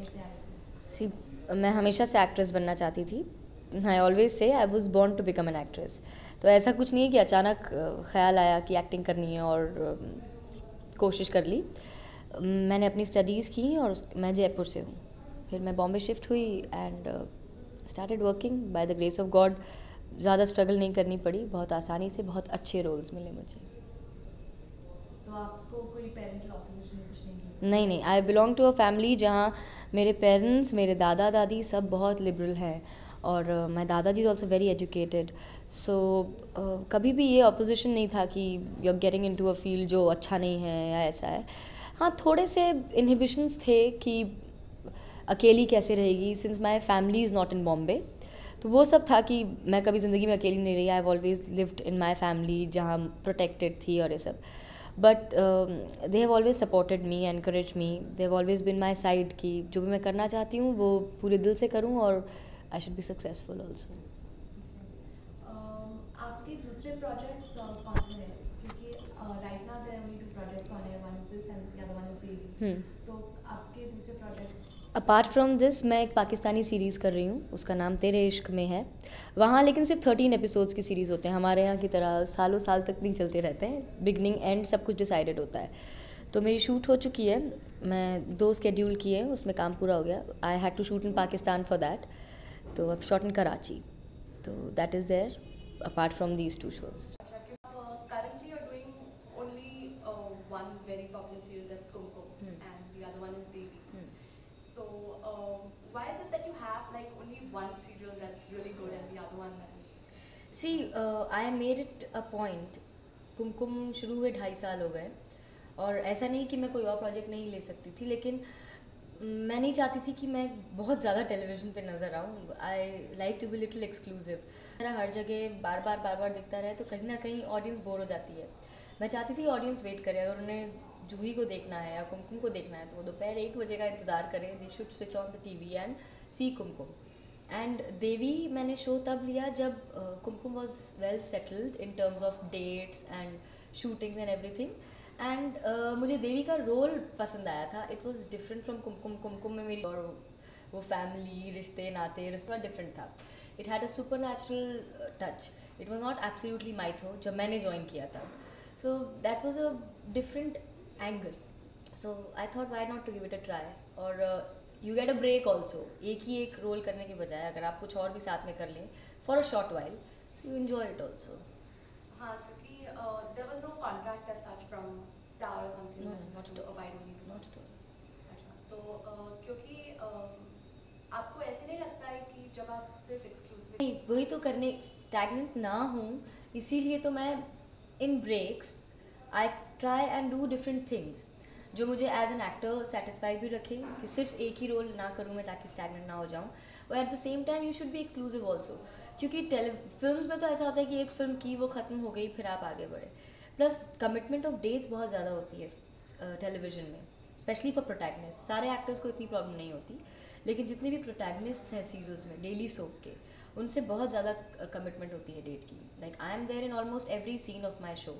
P: कैसे आए थे?
Q: सी मैं हमेशा से एक्ट्रेस बनना चाहती थी. I always say I was born to become an actress. तो ऐसा कुछ नहीं है कि अचानक ख्याल आया कि एक्टिंग करनी है और कोशिश कर ली. मैंने अपनी स्टडीज़ की और मैं जयपुर से हूँ. फिर मैं बॉम्बे शिफ्ट हुई and started working by the grace of God. ज़्यादा स्ट्रगल नहीं करनी पड़ी, बहुत आसानी से बहुत अच्छे रोल्स मिले मुझे.
P: तो आपको कोई पेरेंटल ऑपोजिशन में कुछ नहीं?
Q: नहीं. I belong to a family जहाँ मेरे पेरेंट्स, मेरे दादा दादी सब बहुत लिबरल हैं और my dadaji is also very educated. So कभी भी ये ऑपोजिशन नहीं था कि you are getting into a field जो अच्छा नहीं है या ऐसा है. हाँ, थोड़े से इनहिबिशंस थे कि अकेली कैसे रहेगी since my family is not in Bombay. तो वो सब था कि मैं कभी ज़िंदगी में अकेली नहीं रही. I have always lived in my family जहाँ प्रोटेक्टेड थी और ये सब. But they have always supported me, encourage me. They have always been my side कि जो भी मैं करना चाहती हूँ वो पूरे दिल से करूँ और I should be successful also.
P: आपके दूसरे प्रोजेक्ट्स कौन से हैं? क्योंकि right now there are only 2 projects on air. One is this and the other one is Devi. तो आपके दूसरे प्रोजेक्ट्स?
Q: अपार्ट फ्रॉम दिस मैं एक पाकिस्तानी सीरीज़ कर रही हूँ, उसका नाम तेरे इश्क में है. वहाँ लेकिन सिर्फ 13 एपिसोड्स की सीरीज़ होते हैं. हमारे यहाँ की तरह सालों साल तक नहीं चलते रहते हैं. बिगनिंग एंड सब कुछ डिसाइडेड होता है. तो मेरी शूट हो चुकी है. मैं 2 स्केड्यूल किए हैं, उसमें काम पूरा हो गया. I had to shoot in Pakistan for that. तो अब शॉट इन कराची. तो that is there apart from these 2 shows.
P: Currently you're doing only one very popular serial, that's Kumkum, and the other one is Devi. So why is it that you have like only one serial that's really good and the other one that is?
Q: See, I made it a point. कुमकुम शुरू हुए 2.5 साल हो गए और ऐसा नहीं कि मैं कोई और प्रोजेक्ट नहीं ले सकती थी, लेकिन मैं नहीं चाहती थी कि मैं बहुत ज़्यादा टेलीविज़न पे नज़र आऊँ. I like to be little exclusive. मेरा हर जगह बार बार दिखता रहे तो कहीं ना कहीं ऑडियंस बोर हो जाती है. मैं चाहती थी ऑडियंस वेट करे. अगर उन्हें जूही को देखना है या कुमकुम को देखना है तो वो दोपहर 1 बजे का इंतज़ार करें. They should switch on the TV and see Kumkum. And Devi मैंने शो तब लिया जब Kumkum was well settled in terms of dates and shootings and everything. And मुझे देवी का रोल पसंद आया था. It was different from Kumkum. Kumkum में मेरी और वो फैमिली, रिश्ते, नाते थोड़ा डिफरेंट था. It had a supernatural touch. It was not absolutely mytho जब मैंने ज्वाइन किया था. So that was a different angle. So I thought why not to give it a try. और you get a break also. एक ही एक role करने के बजाय अगर आप कुछ और भी साथ में कर लें for a short while, so you enjoy it also.
P: हाँ, क्योंकि there was no contract as such from Star or something.
Q: No, not at all.
P: Abide only.
Q: Not at all.
P: अच्छा, तो क्योंकि आपको ऐसे नहीं लगता है कि जब आप सिर्फ एक्सक्लूसिव
Q: नहीं, वही तो करने स्टैग्नेंट ना हूँ, इसीलिए तो मैं in breaks I try and do different things जो मुझे एज एन एक्टर सेटिस्फाई भी रखे कि सिर्फ एक ही रोल ना करूँ मैं ताकि स्टैग्नेंट ना हो जाऊँ. और at the same time you should be exclusive also. क्योंकि फिल्म्स में तो ऐसा होता है कि एक फिल्म की वो ख़त्म हो गई फिर आप आगे बढ़े. प्लस कमिटमेंट ऑफ डेट्स बहुत ज़्यादा होती है टेलीविज़न में, स्पेशली फॉर प्रोटैगनिस्ट. सारे एक्टर्स को इतनी प्रॉब्लम नहीं होती, लेकिन जितने भी प्रोटैगनिस्ट हैं सीरियल्स में डेली सोप के, उनसे बहुत ज़्यादा कमिटमेंट होती है डेट की. Like I am there in almost every scene of my show.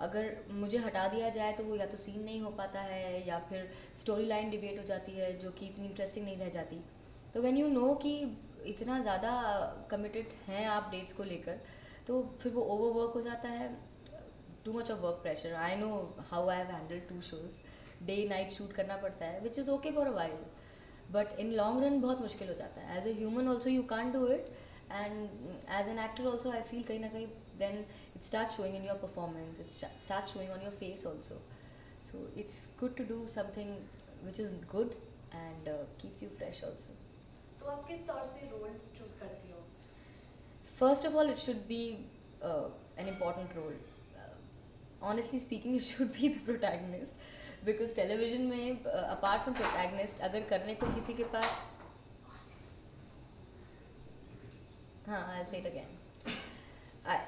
Q: अगर मुझे हटा दिया जाए तो वो या तो सीन नहीं हो पाता है या फिर स्टोरी लाइन डिबेट हो जाती है जो कि इतनी इंटरेस्टिंग नहीं रह जाती. तो व्हेन यू नो कि इतना ज़्यादा कमिटेड हैं आप डेट्स को लेकर, तो फिर वो ओवर वर्क हो जाता है. Too much of work pressure. I know how I have handled 2 shows. Day night shoot करना पड़ता है which is okay for a while, but in long run बहुत मुश्किल हो जाता है. As a human also you can't do it, and as an actor also I feel कहीं ना कहीं then it starts showing in your performance, it starts showing on your face also. So it's good to do something which is good and keeps you fresh also.
P: तो आप किस तौर से roles choose करती हो?
Q: First of all, it should be an important role. Honestly speaking, it should be the protagonist, because television में apart from protagonist अगर करने को किसी के पास, हाँ, I'll say it again.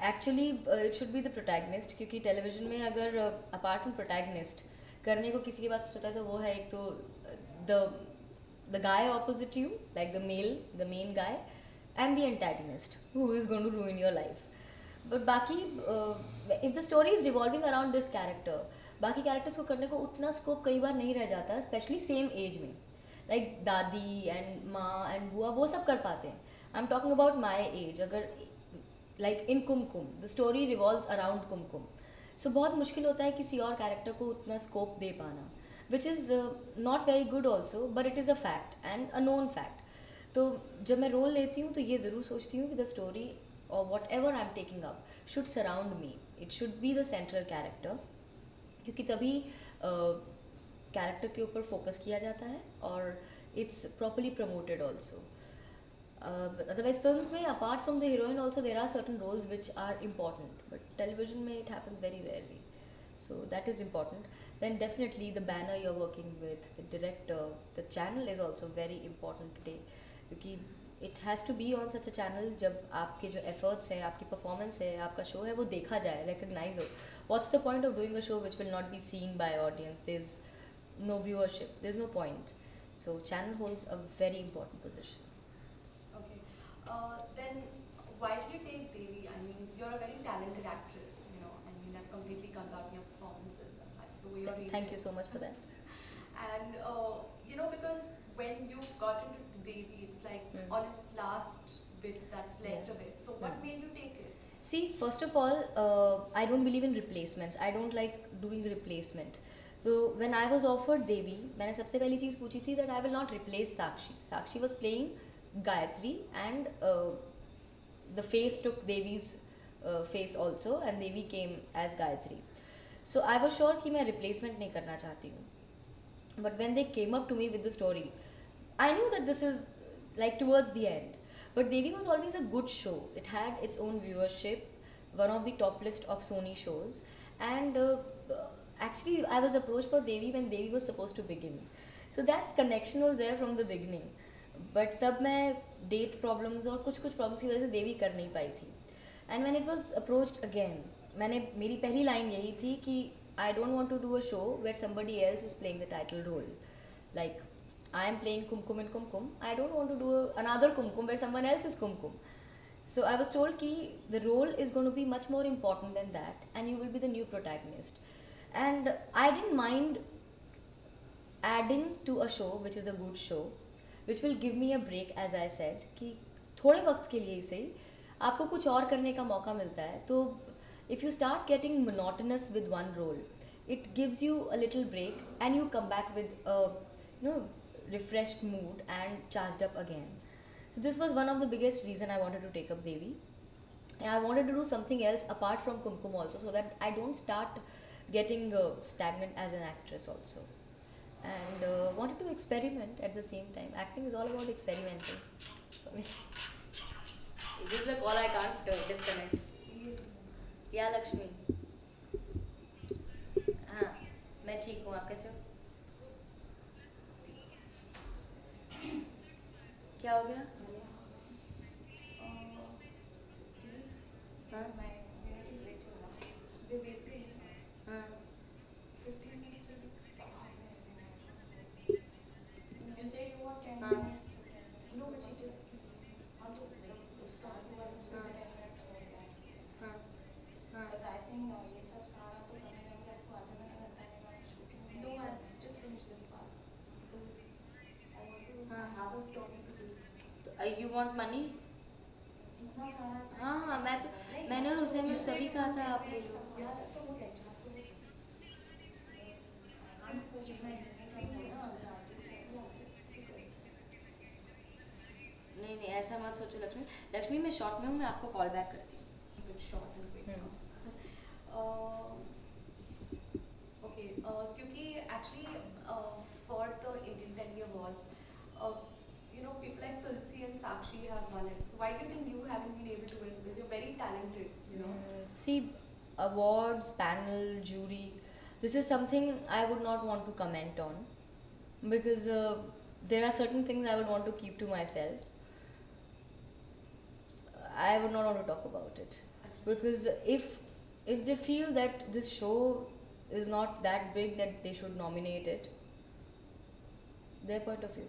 Q: Actually it should be the protagonist, क्योंकि television में अगर अपार्ट फ्रॉम प्रोटैगनिस्ट करने को किसी के पास कुछ होता है तो वो है एक तो the guy opposite you, like the main guy, and the antagonist who is going to ruin your life. But बाकी if the story is revolving around this character, बाकी कैरेक्टर्स को करने को उतना स्कोप कई बार नहीं रह जाता, स्पेशली सेम एज में. like दादी and माँ and बुआ वो सब कर पाते हैं. I'm talking about my age. अगर like in Kumkum, the story revolves around Kumkum. So बहुत मुश्किल होता है किसी और कैरेक्टर को उतना स्कोप दे पाना, which is not very good also, but it is a fact and a known fact. तो जब मैं रोल लेती हूँ तो ये ज़रूर सोचती हूँ कि the story or whatever I'm taking up should surround me. It should be the central character, क्योंकि तभी कैरेक्टर के ऊपर फोकस किया जाता है और it's properly promoted also. Otherwise films में apart from the heroine also there are certain roles which are important, but television में it happens very rarely. So that is important. Then definitely the banner you're working with, the director, the channel is also very important today, क्योंकि it has to be on such a channel जब आपके जो efforts है, आपकी performance है, आपका show है वो देखा जाए, recognize हो. What's the point of doing a show which will not be seen by audience? There's no viewership, there's no point. So channel holds a very important position.
P: Okay. Then why did you take Devi? I mean, you're a very talented actress, you know. I mean, that completely comes out in your performances, the way you're reading.
Q: Thank you so much for that.
P: And you know, because when you got into Devi, it's like on its last bit that's left of it. So what made you take it?
Q: See, first of all, I don't believe in replacements. I don't like doing replacement. So when I was offered Devi, मैंने सबसे पहली चीज़ पूछी थी that I will not replace Sakshi. Sakshi was playing Gayatri and the face took Devi's face also and Devi came as Gayatri. So I was sure कि मैं replacement नहीं करना चाहती हूँ. But when they came up to me with the story, I knew that this is like towards the end. But Devi was always a good show. It had its own viewership, one of the top list of Sony shows. And actually I was approached for Devi when Devi was supposed to begin. So that connection was there from the beginning. But तब मैं date problems और कुछ problems की वजह से Devi कर नहीं पाई थी. And when it was approached again, मेरी पहली line यही थी कि I don't want to do a show where somebody else is playing the title role. Like I am playing Kumkum in Kumkum. I don't want to do another Kumkum where someone else is Kumkum. So I was told कि the role is going to be much more important than that, and you will be the new protagonist. And I didn't mind adding to a show which is a good show, which will give me a break, as I said, कि थोड़े वक्त के लिए से आपको कुछ और करने का मौका मिलता है. तो if you start getting monotonous with one role, it gives you a little break and you come back with a refreshed mood and charged up again. So this was one of the biggest reason I wanted to take up Devi. And I wanted to do something else apart from Kumkum also, so that I don't start getting stagnant as an actress also. And wanted to experiment at the same time. Acting is all about experimenting. Sorry. This is a call I can't disconnect. Yeah, Lakshmi. हाँ, मैं ठीक हूँ. आप कैसे हो? क्या हो गया? हाँ? हाँ?
P: You said you want 10
Q: हाँ?
P: minutes. No, but she just start
Q: हाँ? हाँ?
P: Because I think ये सब सारा तो करने जाएंगे आपको आधा घंटा लगने shooting. No, I just finished this part. I want to have a story to do.
Q: You want money?
P: इतना सारा.
Q: हाँ, मैंने और उसे में सभी कहा था आप ले लो.
P: यार तो वो है जहाँ तो can't post my internet ना अगर artist है तो artist
Q: नहीं ऐसा मत सोचो लक्ष्मी मैं शॉर्ट में हूँ, मैं आपको कॉल बैक करती हूँ.
P: short and quick. Okay, क्योंकि actually for the Indian Telly Awards, you know, people like Tulsi and Sakshi have won it. So why do you think you haven't been able to win? Because you're very talented, you know.
Q: See, awards, panel, jury, this is something I would not want to comment on, because there are certain things I would want to keep to myself. I would not want to talk about it, because if they feel that this show is not that big that they should nominate it, their point of view.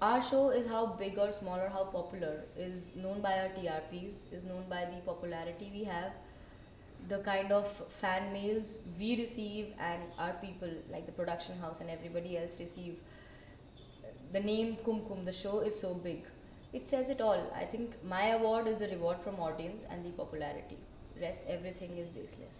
Q: Our show is how big or small or how popular is known by our TRPs, is known by the popularity we have, the kind of fan mails we receive and our people like the production house and everybody else receive. the name Kumkum, the show is so big. It says it all. I think my award is the reward from audience and the popularity. Rest everything is baseless.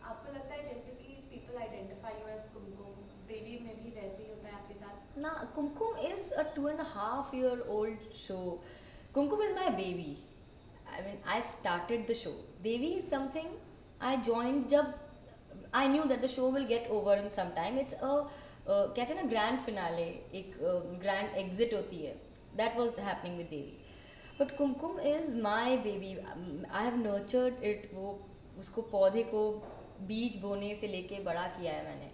P: आपको लगता है जैसे कि people identify you as कुमकुम, देवी में भी वैसे ही होता है आपके साथ?
Q: Nah, Kumkum is a 2.5-year-old show. Kumkum is my baby. I mean, I started the show. Devi is something I joined जब I knew that the show will get over in some time. It's a कहते हैं ना grand finale, एक grand exit होती है. That was happening with Devi. But Kumkum is my baby. I have nurtured it. वो उसको पौधे को बीज बोने से लेके बड़ा किया है मैंने.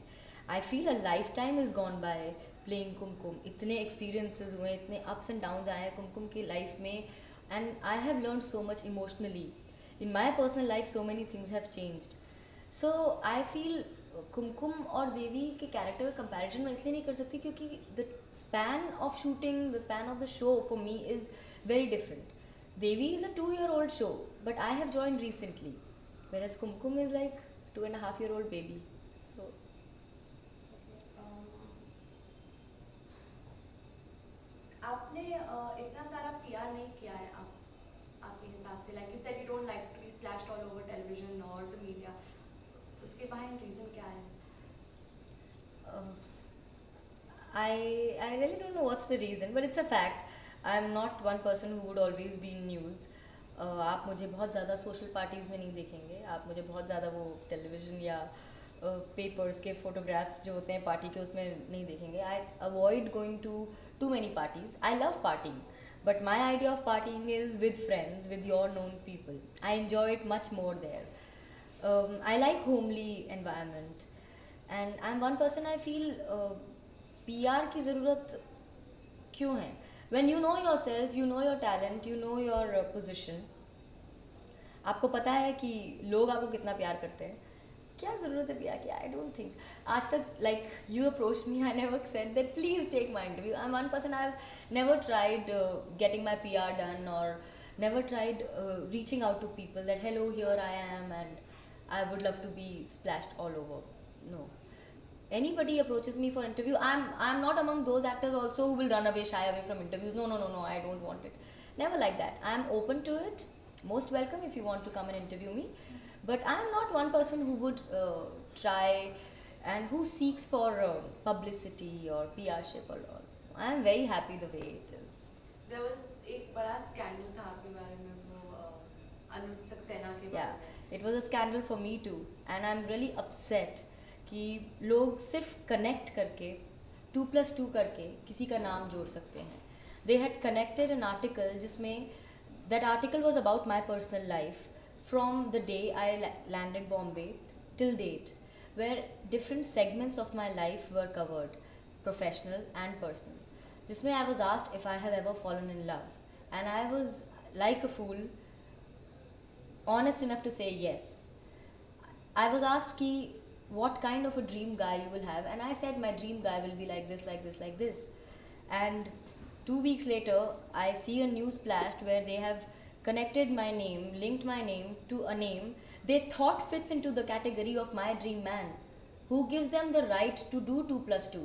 Q: I feel a lifetime is gone by playing Kumkum. इतने experiences हुए, इतने ups and downs आए हैं Kumkum की life में, and I have learned so much emotionally. In my personal life, so many things have changed. So I feel कुमकुम और देवी के character का कंपैरिजन मैं इसलिए नहीं कर सकती क्योंकि the span of shooting, the span of the show for me is very different. Devi is a 2-year-old show but I have joined recently, whereas Kumkum is like 2.5-year-old baby. So
P: आपने इतना सारा PR नहीं किया है आपके हिसाब से, like you said you don't like to be splashed all over television और द मीडिया. उसके behind reason क्या है?
Q: I really don't know what's the reason, but it's a fact. I'm not one person who would always be in news. आप मुझे बहुत ज़्यादा social parties में नहीं देखेंगे, आप मुझे बहुत ज़्यादा वो टेलीविज़न या पेपर्स के फोटोग्राफ्स जो होते हैं पार्टी के उसमें नहीं देखेंगे. I avoid going to too many parties. I love partying, but my idea of partying is with friends, with your known people. I enjoy it much more there. I like homely environment, and I'm one person I feel PR की ज़रूरत क्यों है? When you know yourself, you know your talent, you know your position. आपको पता है कि लोग आपको कितना प्यार करते हैं, क्या ज़रूरत है PR की? I don't think. आज तक like you approached me, I never said that please take my interview. I'm one person, I've never tried getting my PR done or never tried reaching out to people that hello, here I am and I would love to be splashed all over. No. Anybody approaches me for interview, I'm not among those actors also who will run away, shy away from interviews. No, I don't want it. Never like that. I'm open to it. Most welcome if you want to come and interview me. But I'm not one person who would try and who seeks for publicity or PR-ship or all. I'm very happy the way it is.
P: There was एक बड़ा scandal था आपके बारे में, वो अनुज सक्सेना के बारे में.
Q: Yeah, it was a scandal for me too, and I'm really upset कि लोग सिर्फ connect करके 2+2 करके किसी का नाम जोड़ सकते हैं. They had connected an article जिसमें that article was about my personal life from the day I landed Bombay till date, where different segments of my life were covered, professional and personal. जिसमें I was asked if I have ever fallen in love, and I was like a fool, honest enough to say yes. I was asked कि what kind of a dream guy you will have, and I said my dream guy will be like this, like this, like this. And 2 weeks later, I see a news splashed where they have connected my name, linked my name to a name they thought fits into the category of my dream man, who gives them the right to do 2+2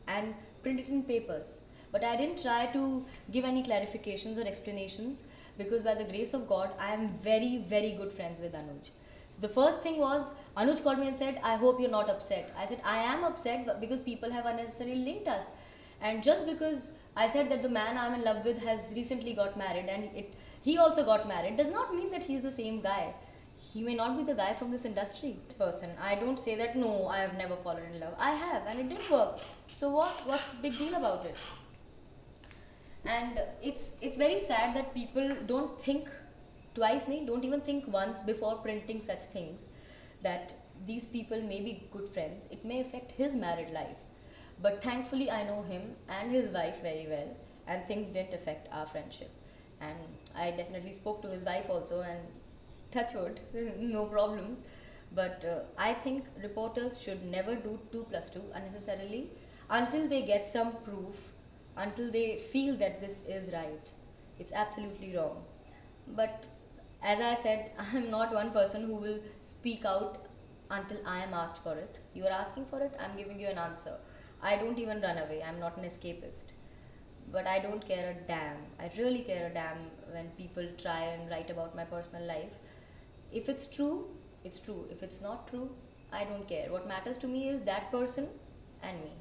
Q: and print it in papers. But I didn't try to give any clarifications or explanations because by the grace of God, I am very, very good friends with Anuj. So the first thing was, Anuj called me and said, I hope you're not upset. I said, I am upset because people have unnecessarily linked us. And just because I said that the man I'm in love with has recently got married and he also got married, does not mean that he's the same guy. He may not be the guy from this industry. Person, I don't say that, no, I have never fallen in love. I have, and it didn't work. So what's the big deal about it? And it's very sad that people don't think twice, don't even think once before printing such things, that these people may be good friends. It may affect his married life. But thankfully I know him and his wife very well, and things didn't affect our friendship. And I definitely spoke to his wife also, and touch wood, no problems. But I think reporters should never do 2+2 unnecessarily until they get some proof, until they feel that this is right. It's absolutely wrong. But as I said, I'm not one person who will speak out until I am asked for it. You are asking for it, I'm giving you an answer. I don't even run away. I'm not an escapist. But I don't care a damn. I really care a damn when people try and write about my personal life. If it's true, it's true. If it's not true, I don't care. What matters to me is that person and me.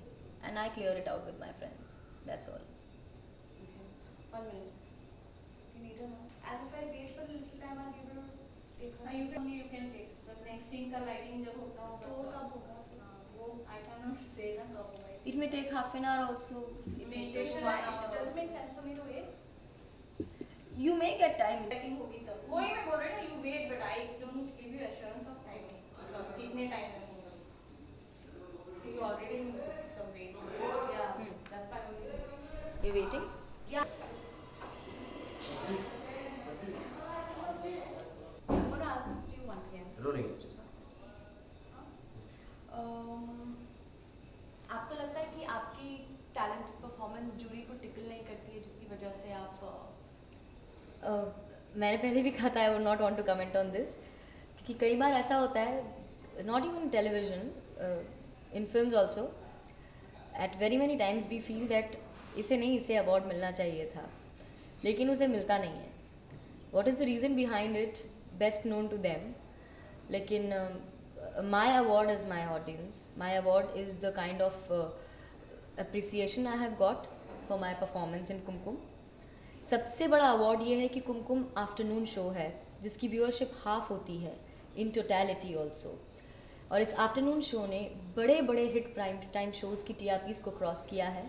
Q: And I clear it out with my friends. That's all.
P: Okay. 1 minute. You need a minute. And if I wait for a little time, I'll be able to take her.
O: You can take. बस next scene का lighting जब होता होगा
P: तो कब होगा?
O: वो I cannot say ना कब होगा.
Q: It may take half an hour also.
P: It may take 1 hour. Does it make sense for me to wait?
Q: You may get time.
O: Lighting होगी तब. वही मैं बोल रही हूँ ना, you wait, but I don't give you assurance of timing. मतलब कितने time में होगा. You already in some way.
P: Yeah, that's why I'm waiting.
Q: You're waiting?
P: Yeah. I'm going to ask this to you once again.
M: Rolling is just
P: आपको लगता है कि आपकी talent performance jury को टिकल नहीं करती है जिसकी वजह से आप
Q: मैंने पहले भी कहा था I would not want to comment on this, क्योंकि कई बार ऐसा होता है, not even television, in films also, at very many times we feel that इसे नहीं, इसे अवार्ड मिलना चाहिए था, लेकिन उसे मिलता नहीं है. What is the reason behind it, best known to them. लेकिन my award is my audience. My award is the kind of appreciation I have got for my performance in कुमकुम. सबसे बड़ा अवार्ड ये है कि कुमकुम आफ्टरनून शो है जिसकी viewership half होती है इन टोटलिटी ऑल्सो, और इस आफ्टरनून शो ने बड़े बड़े हिट प्राइम टाइम शोज़ की TRPs को क्रॉस किया है.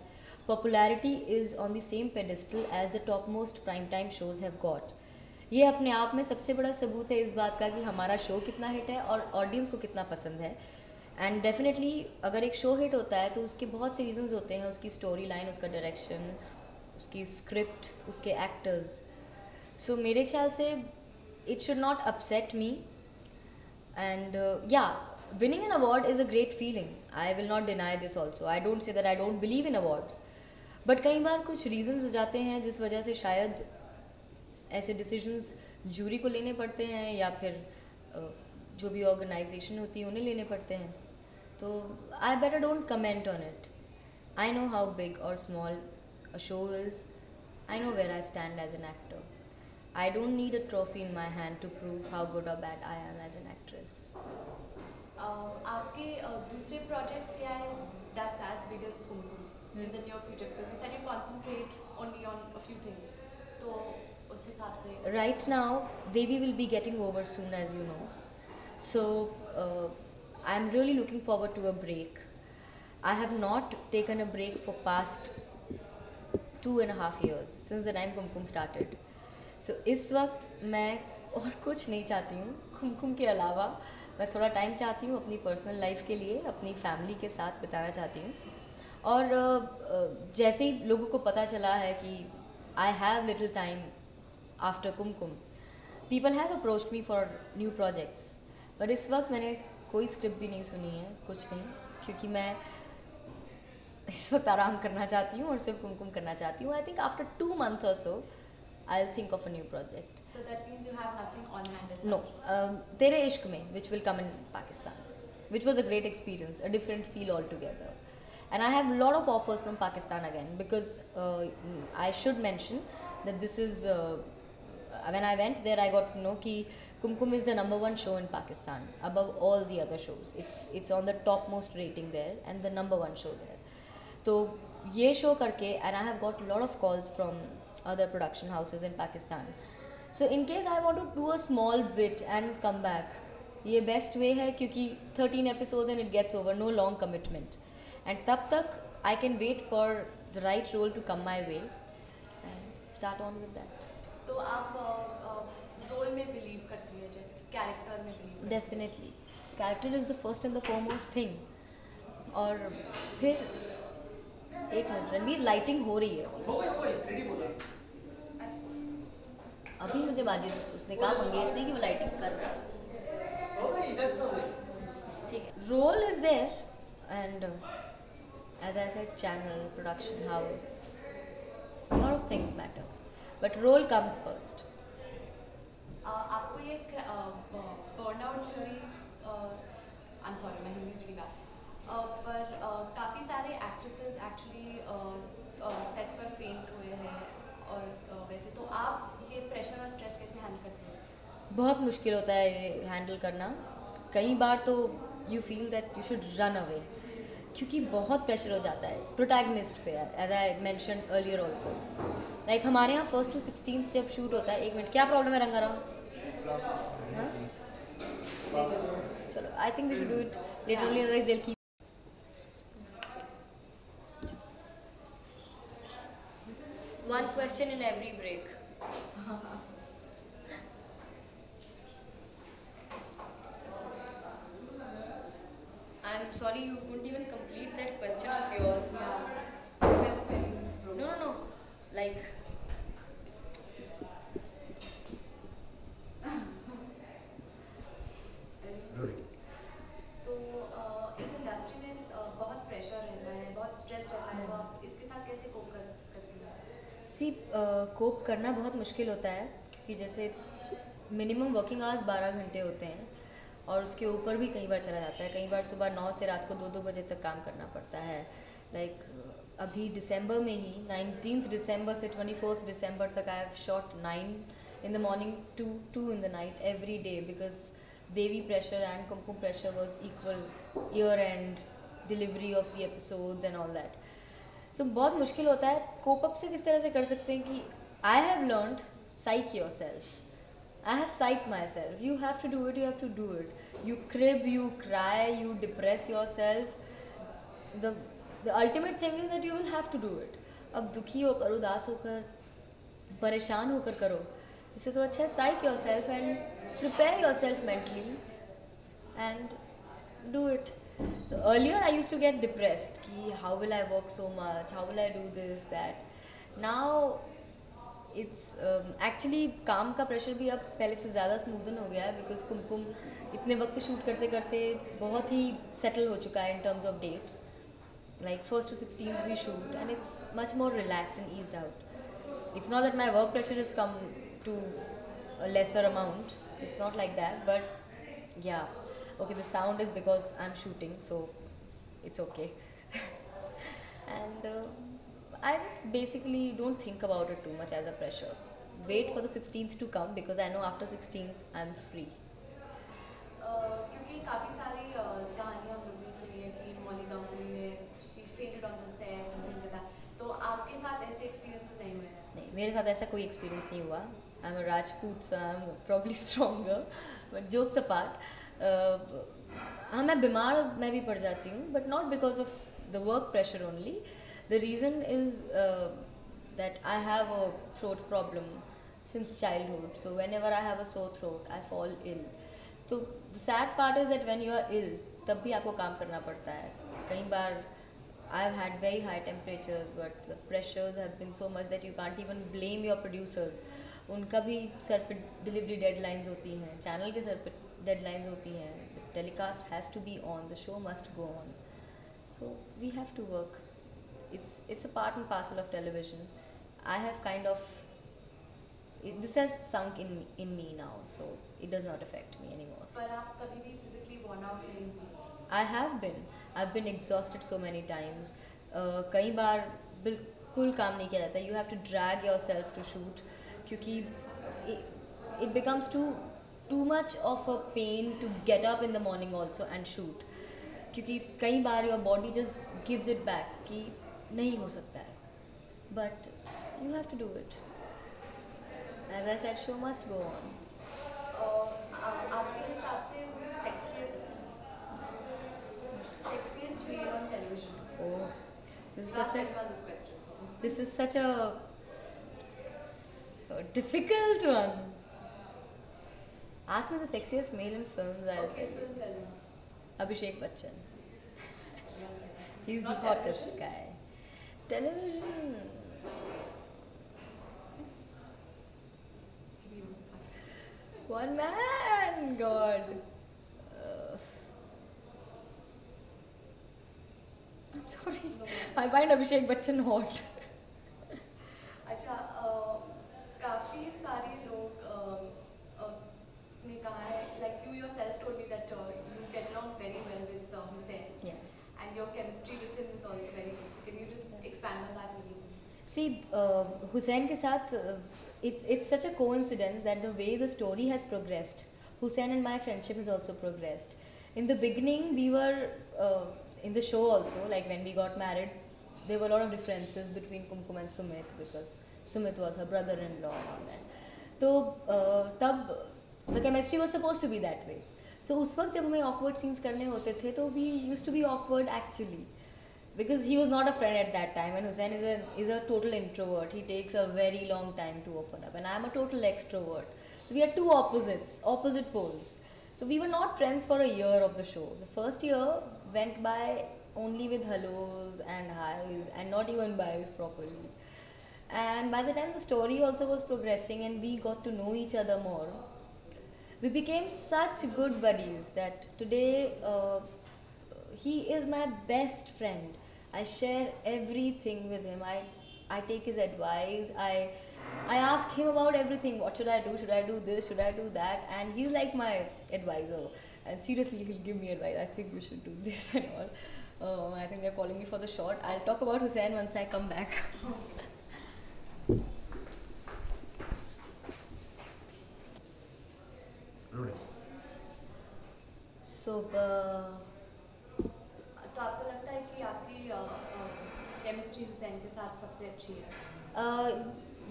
Q: Popularity is on the same pedestal as the top most prime time shows have got. ये अपने आप में सबसे बड़ा सबूत है इस बात का कि हमारा शो कितना हिट है और ऑडियंस को कितना पसंद है. एंड डेफिनेटली अगर एक शो हिट होता है तो उसके बहुत से रीजंस होते हैं, उसकी स्टोरी लाइन, उसका डायरेक्शन, उसकी स्क्रिप्ट, उसके एक्टर्स. सो मेरे ख्याल से it should not upset me. And yeah, winning an award is a great feeling. I will not deny this also. I don't say that I don't believe in awards, but कई बार कुछ reasons हो जाते हैं जिस वजह से शायद ऐसे डिसीजंस जूरी को लेने पड़ते हैं या फिर जो भी ऑर्गेनाइजेशन होती है उन्हें लेने पड़ते हैं. तो I better don't comment on it. I know how big or small a show is. I know where I stand as an actor. I don't need a trophy in my hand to prove how good or bad I am as an actress.
P: आपके दूसरे projects क्या है that's as big as Kumkum in the near future, because you said you concentrate only on a few things. तो उस हिसाब से
Q: right now Devi will be getting over soon, as you know, so I'm really looking forward to a break. I have not taken a break for past 2.5 years since the time Kumkum started. So इस वक्त मैं और कुछ नहीं चाहती हूँ कुमकुम के अलावा. मैं थोड़ा टाइम चाहती हूँ अपनी पर्सनल लाइफ के लिए, अपनी फैमिली के साथ बिताना चाहती हूँ. और जैसे ही लोगों को पता चला है कि I have little time after Kumkum, people have approached me for new projects, but इस वक्त मैंने कोई स्क्रिप्ट भी नहीं सुनी है, कुछ नहीं, क्योंकि मैं इस वक्त आराम करना चाहती हूँ और सिर्फ कुमकुम करना चाहती हूँ. I think after 2 months or so, I'll think of a new project.
P: So that means you have nothing on hand as
Q: No, तेरे इश्क में, which will come in Pakistan, which was a great experience, a different feel altogether. And I have a lot of offers from Pakistan again, because I should mention that this is when I went there I got to know कि कुमकुम is the #1 show in Pakistan above all the other shows. It's on the topmost rating there and the #1 show there. तो ये show करके, and I have got a lot of calls from other production houses in Pakistan. So in case I want to do a small bit and come back, ये best way है क्योंकि 13 episodes and it gets over, no long commitment. And तब तक I can wait for the right role to come my way and start on with that.
P: तो आप role में believe करती है, जैसे कैरेक्टर में believe?
Q: Definitely, character is the first and the foremost thing. और फिर एक मिनट, रणवीर लाइटिंग हो रही है अभी. मुझे माजिद उसने कहा मंगेश ने कि वो लाइटिंग कर रहा है. ठीक है, role is there and as I said, channel, production house, a lot of things matter, but role comes first.
P: आपको ये बर्नआउट थ्योरी, I'm sorry, मैं हिंदी सुनी बात, पर काफ़ी सारे एक्ट्रेसेस एक्चुअली सेट पर फेंट हुए हैं और वैसे तो आप ये प्रेशर और स्ट्रेस कैसे हैंडल करते हैं?
Q: बहुत मुश्किल होता है ये हैंडल करना। कई बार तो you feel that you should run away, क्योंकि बहुत प्रेशर हो जाता है प्रोटैगनिस्ट पे, as I mention earlier also. Like हमारे यहाँ 1st to 16th जब शूट होता है, 1 मिनट क्या प्रॉब्लम है रंगाराम? चलो, I think we should do it literally, like they will keep. One question in every break. I'm sorry you couldn't even complete that question of yours. No. Like.
P: तो इस industry में बहुत pressure रहता है, बहुत stress रहता है, तो आप इसके साथ कैसे कोप करती हैं?
Q: कोप करना बहुत मुश्किल होता है, क्योंकि जैसे मिनिमम वर्किंग आवर्स 12 घंटे होते हैं और उसके ऊपर भी कई बार चला जाता है। कई बार सुबह 9 से रात को 2-2 बजे तक काम करना पड़ता है। लाइक अभी दिसंबर में ही 19th दिसंबर से 24th दिसंबर तक I have shot 9 in the morning to 2 in the night every day, because Devi pressure and Kumkum pressure was equal, year end delivery of the episodes and all that. So बहुत मुश्किल होता है। Cope up सिर्फ इस तरह से कर सकते हैं कि I have learned psych yourself. I have psyched myself. You have to do it. You have to do it. You crib, you cry, you depress yourself. The ultimate thing is that you will have to do it. अब दुखी होकर, उदास होकर, परेशान होकर करो, इससे तो अच्छा है psych yourself and prepare yourself mentally and do it. So earlier I used to get depressed कि how will I work so much, how will I do this, that. Now it's actually काम का pressure भी अब पहले से ज़्यादा smoothen हो गया है, बिकॉज कुमकुम इतने वक्त से शूट करते करते बहुत ही सेटल हो चुका है in terms of dates. Like 1st to 16th we shoot and it's much more relaxed and eased out. It's not that my work pressure has come to a lesser amount, it's not like that, but yeah, okay, the sound is because I'm shooting, so it's okay. And I just basically don't think about it too much as a pressure. Wait for the 16th to come because I know after 16th I'm free.
P: क्योंकि काफ़ी सारी कहानियाँ हम लोग ने सुनी है कि मौली गांगुली ने she fainted on the set and things like that. तो आपके साथ ऐसे एक्सपीरियंसेस नहीं हुए हैं?
Q: नहीं, मेरे साथ ऐसा कोई एक्सपीरियंस नहीं हुआ. I'm a Rajput, so I'm probably stronger. But jokes apart, हाँ मैं बीमार मैं भी पड़ जाती हूँ, but not because of the work pressure only. The reason is that I have a throat problem since childhood. So whenever I have a sore throat, I fall ill. So the sad part is that when you are ill, तब भी आपको काम करना पड़ता है. कई बार I've had very high temperatures, but the pressures have been so much that you can't even blame your producers. उनका भी सर पे डिलीवरी डेडलाइंस होती हैं, चैनल के सर पे डेडलाइंस होती हैं. The telecast has to be on, the show must go on. So we have to work. It's a part and parcel of television. I have kind of this has sunk in me now, so it does not affect me anymore.
P: पर आप कभी भी physically worn out नहीं हुए?
Q: I have been. I've been exhausted so many times. कई बार बिल्कुल काम नहीं किया जाता. You have to drag yourself to shoot, क्योंकि it becomes too much of a pain to get up in the morning also and shoot. क्योंकि कई बार your body just gives it back कि नहीं हो सकता है. But you have to do it. As I said, show must go on.
P: आपके हिसाब से sexiest reel on television?
Q: Oh, this is such a difficult one. Ask me the sexiest male in films, I'll tell you. Abhishek Bachchan. He's the hottest guy. Television. One man, God. I'm sorry. I find Abhishek Bachchan hot.
P: अच्छा, काफ़ी सारे लोग ने कहा है, like you yourself told me that you get along very well with Hussain.
Q: Yeah. Hussain के साथ it's such a coincidence that the way the story has progressed, Hussein and my friendship has also progressed. In the beginning, we were in the show also, like when we got married, there were a lot of differences between Kumkum and Sumit because Sumit was her brother-in-law and all that. So तब the chemistry was supposed to be that way. So उस वक्त जब हमें awkward scenes करने होते थे, तो we used to be awkward actually. Because he was not a friend at that time, and Hussein is a total introvert. He takes a very long time to open up, and I am a total extrovert. So we are two opposite poles. So we were not friends for a year of the show. The first year went by only with hellos and highs, and not even vibes properly. And by the time the story also was progressing, and we got to know each other more, we became such good buddies that today he is my best friend. I share everything with him. I take his advice. I ask him about everything. What should I do? Should I do this? Should I do that? And he's like my advisor. And seriously, he'll give me advice. I think we should do this and all. I think they're calling me for the shot. I'll talk about Hussein once I come back. So,
P: तो आपको लगता है कि आपकी chemistry Hussain के साथ सबसे अच्छी है?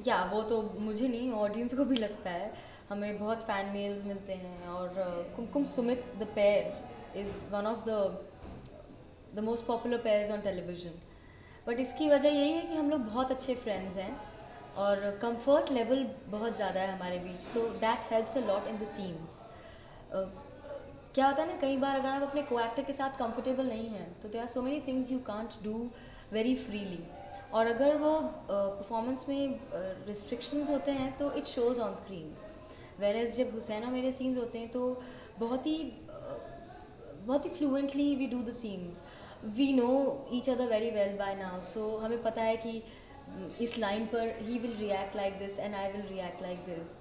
Q: या वो तो मुझे नहीं, ऑडियंस को भी लगता है. हमें बहुत फ़ैन मेल्स मिलते हैं और Kumkum Sumit the pair is one of the most popular pairs on television. But इसकी वजह यही है कि हम लोग बहुत अच्छे फ्रेंड्स हैं और कंफर्ट लेवल बहुत ज़्यादा है हमारे बीच. So that helps a lot in the scenes. क्या होता है ना, कई बार अगर आप अपने को एक्टर के साथ कंफर्टेबल नहीं हैं तो there are so many things you can't do very freely. और अगर वो परफॉर्मेंस में रिस्ट्रिक्शंस होते हैं तो it shows on screen. Whereas जब हुसैना मेरे सीन्स होते हैं तो बहुत ही fluently we do the scenes. We know each other very well by now. So हमें पता है कि इस लाइन पर he will react like this and I will react like this.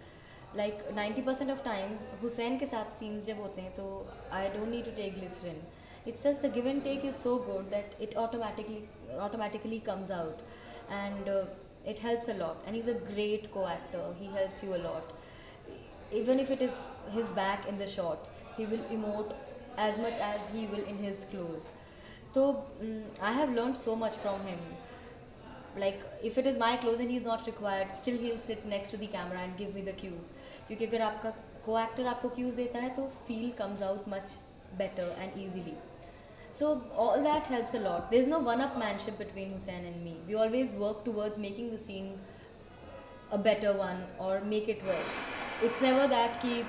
Q: Like 90% of times Hussain के साथ scenes जब होते हैं तो I don't need to take glycerin. It's just the give and take is so good that it automatically comes out, and it helps a lot. And he's a great co-actor. He helps you a lot. Even if it is his back in the shot, he will emote as much as he will in his clothes. So I have learned so much from him. Like if it is my clothes and he's not required, still he'll sit next to the camera and give me the cues. क्योंकि अगर आपका co-actor आपको cues देता है तो feel comes out much better and easily. So all that helps a lot. There's no one-upmanship between Hussein and me. We always work towards making the scene a better one or make it work. It's never that कि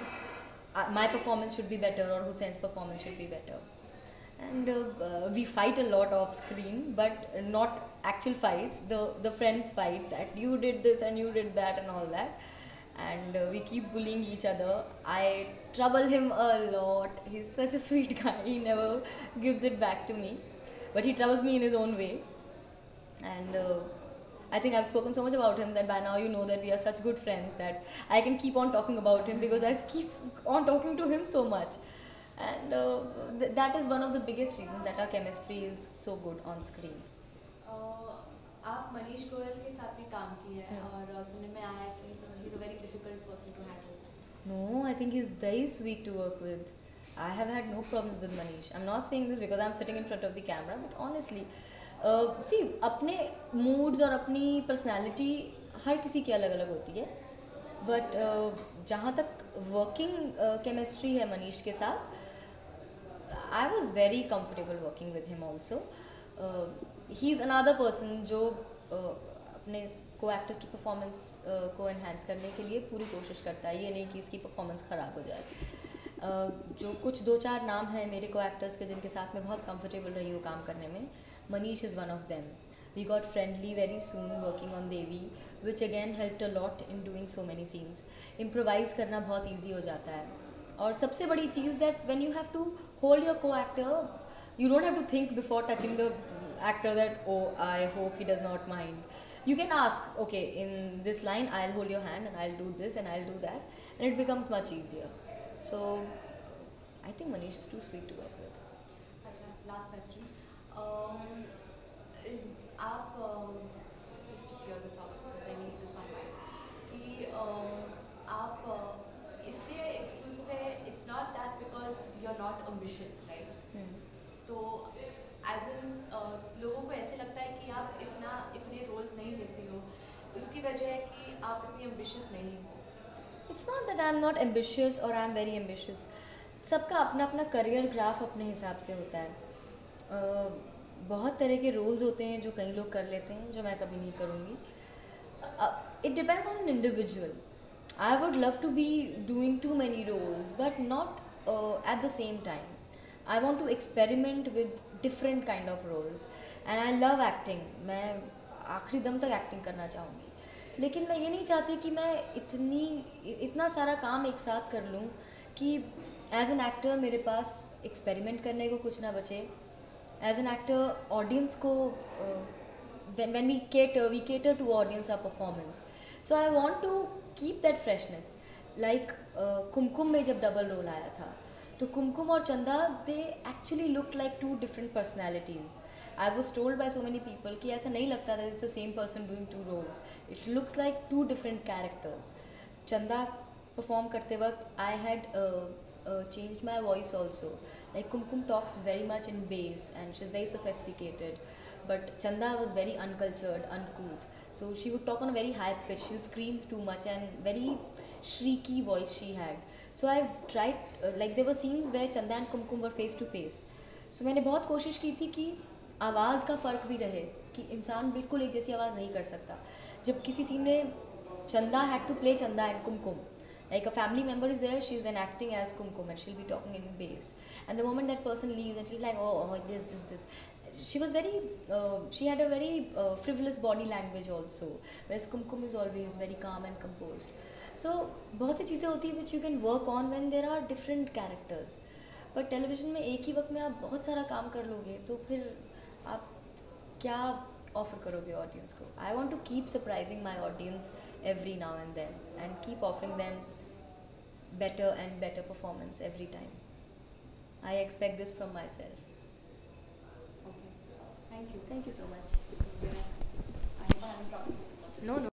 Q: my performance should be better or Hussein's performance should be better. And we fight a lot off screen, but not actual fights. The friends fight that you did this and you did that and all that, and we keep bullying each other. I trouble him a lot. He's such a sweet guy. He never gives it back to me, but he troubles me in his own way. And I think I've spoken so much about him that by now you know that we are such good friends that I can keep on talking about him because I keep on talking to him so much. And that is one of the biggest reasons that our chemistry is so good on screen.
P: आप मनीष गोयल के साथ भी काम किए हैं और सुनने में आया कि he is a very difficult person to handle.
Q: No, I think he's very sweet to work with. I have had no problems with Manish. I'm not saying this because I'm sitting in front of the camera, but honestly, see, अपने moods और अपनी personality हर किसी की अलग अलग होती है. But जहाँ तक working chemistry है मनीष के साथ, I was very comfortable working with him also. He's another person जो अपने co-actor की performance को enhance करने के लिए पूरी कोशिश करता है. ये नहीं कि इसकी performance ख़राब हो जाए. जो कुछ 2-4 नाम हैं मेरे co-actors के जिनके साथ मैं बहुत comfortable रही हूँ काम करने में, Manish is one of them. We got friendly very soon working on Devi, which again helped a lot in doing so many scenes. Improvise करना बहुत easy हो जाता है. और सबसे बड़ी चीज़ that when you have to hold your co-actor, you don't have to think before touching the actor that oh I hope he does not mind. You can ask, okay, in this line I'll hold your hand and I'll do this and I'll do that, and it becomes much easier. So I think Manish is too sweet to work with.
P: अच्छा, last question. आप जिस just to clear this out because I need this on mind. कि आप इसलिए exclusive है. It's not that because you're not ambitious, right? तो as in लोगों को ऐसे लगता है कि आप इतने roles नहीं लेती हो. उसकी वजह है कि आप इतनी ambitious नहीं हो.
Q: It's not that I'm not ambitious or I'm very ambitious. सबका अपना अपना करियर ग्राफ अपने हिसाब से होता है. बहुत तरह के रोल्स होते हैं जो कई लोग कर लेते हैं जो मैं कभी नहीं करूँगी. It depends on an individual. I would love to be doing too many roles but not at the same time. I want to experiment with different kind of roles and I love acting. मैं आखिरी दम तक acting करना चाहूँगी, लेकिन मैं ये नहीं चाहती कि मैं इतना सारा काम एक साथ कर लूँ कि एज एन एक्टर मेरे पास एक्सपेरिमेंट करने को कुछ ना बचे. एज एन एक्टर ऑडियंस को when we cater to audience our performance, so I want to keep that freshness. Like कुमकुम में जब डबल रोल आया था तो कुमकुम और चंदा they actually looked like two different personalities. I was told by so many people कि ऐसा नहीं लगता that it's the same person doing two roles. It looks like two different characters. चंदा perform करते वक्त I had changed my voice also. Like Kumkum talks very much in bass and she's very sophisticated, but Chanda was very uncultured, uncouth. So she would talk on a very high pitch. She'll scream too much and very shrieky voice she had. So I've tried like there were scenes where Chanda and Kumkum were face to face. So मैंने बहुत कोशिश की थी कि आवाज़ का फ़र्क भी रहे कि इंसान बिल्कुल एक जैसी आवाज़ नहीं कर सकता. जब किसी सीन में Chanda had to play Chanda and Kumkum. Like a family member is there, she's acting as Kumkum and she'll be talking in bass. And the moment that person leaves and she's like, oh, this. She was very, she had a very frivolous body language also. Whereas Kumkum is always very calm and composed. So, बहुत सी चीज़ें होती हैं which you can work on when there are different characters. But television में एक ही वक्त में आप बहुत सारा काम कर लोगे तो फिर आप क्या ऑफर करोगे ऑडियंस को. I want to keep surprising my audience every now and then and keep offering them better and better performance every time. I expect this from myself.
P: Okay. Thank you.
Q: Thank you so much. No.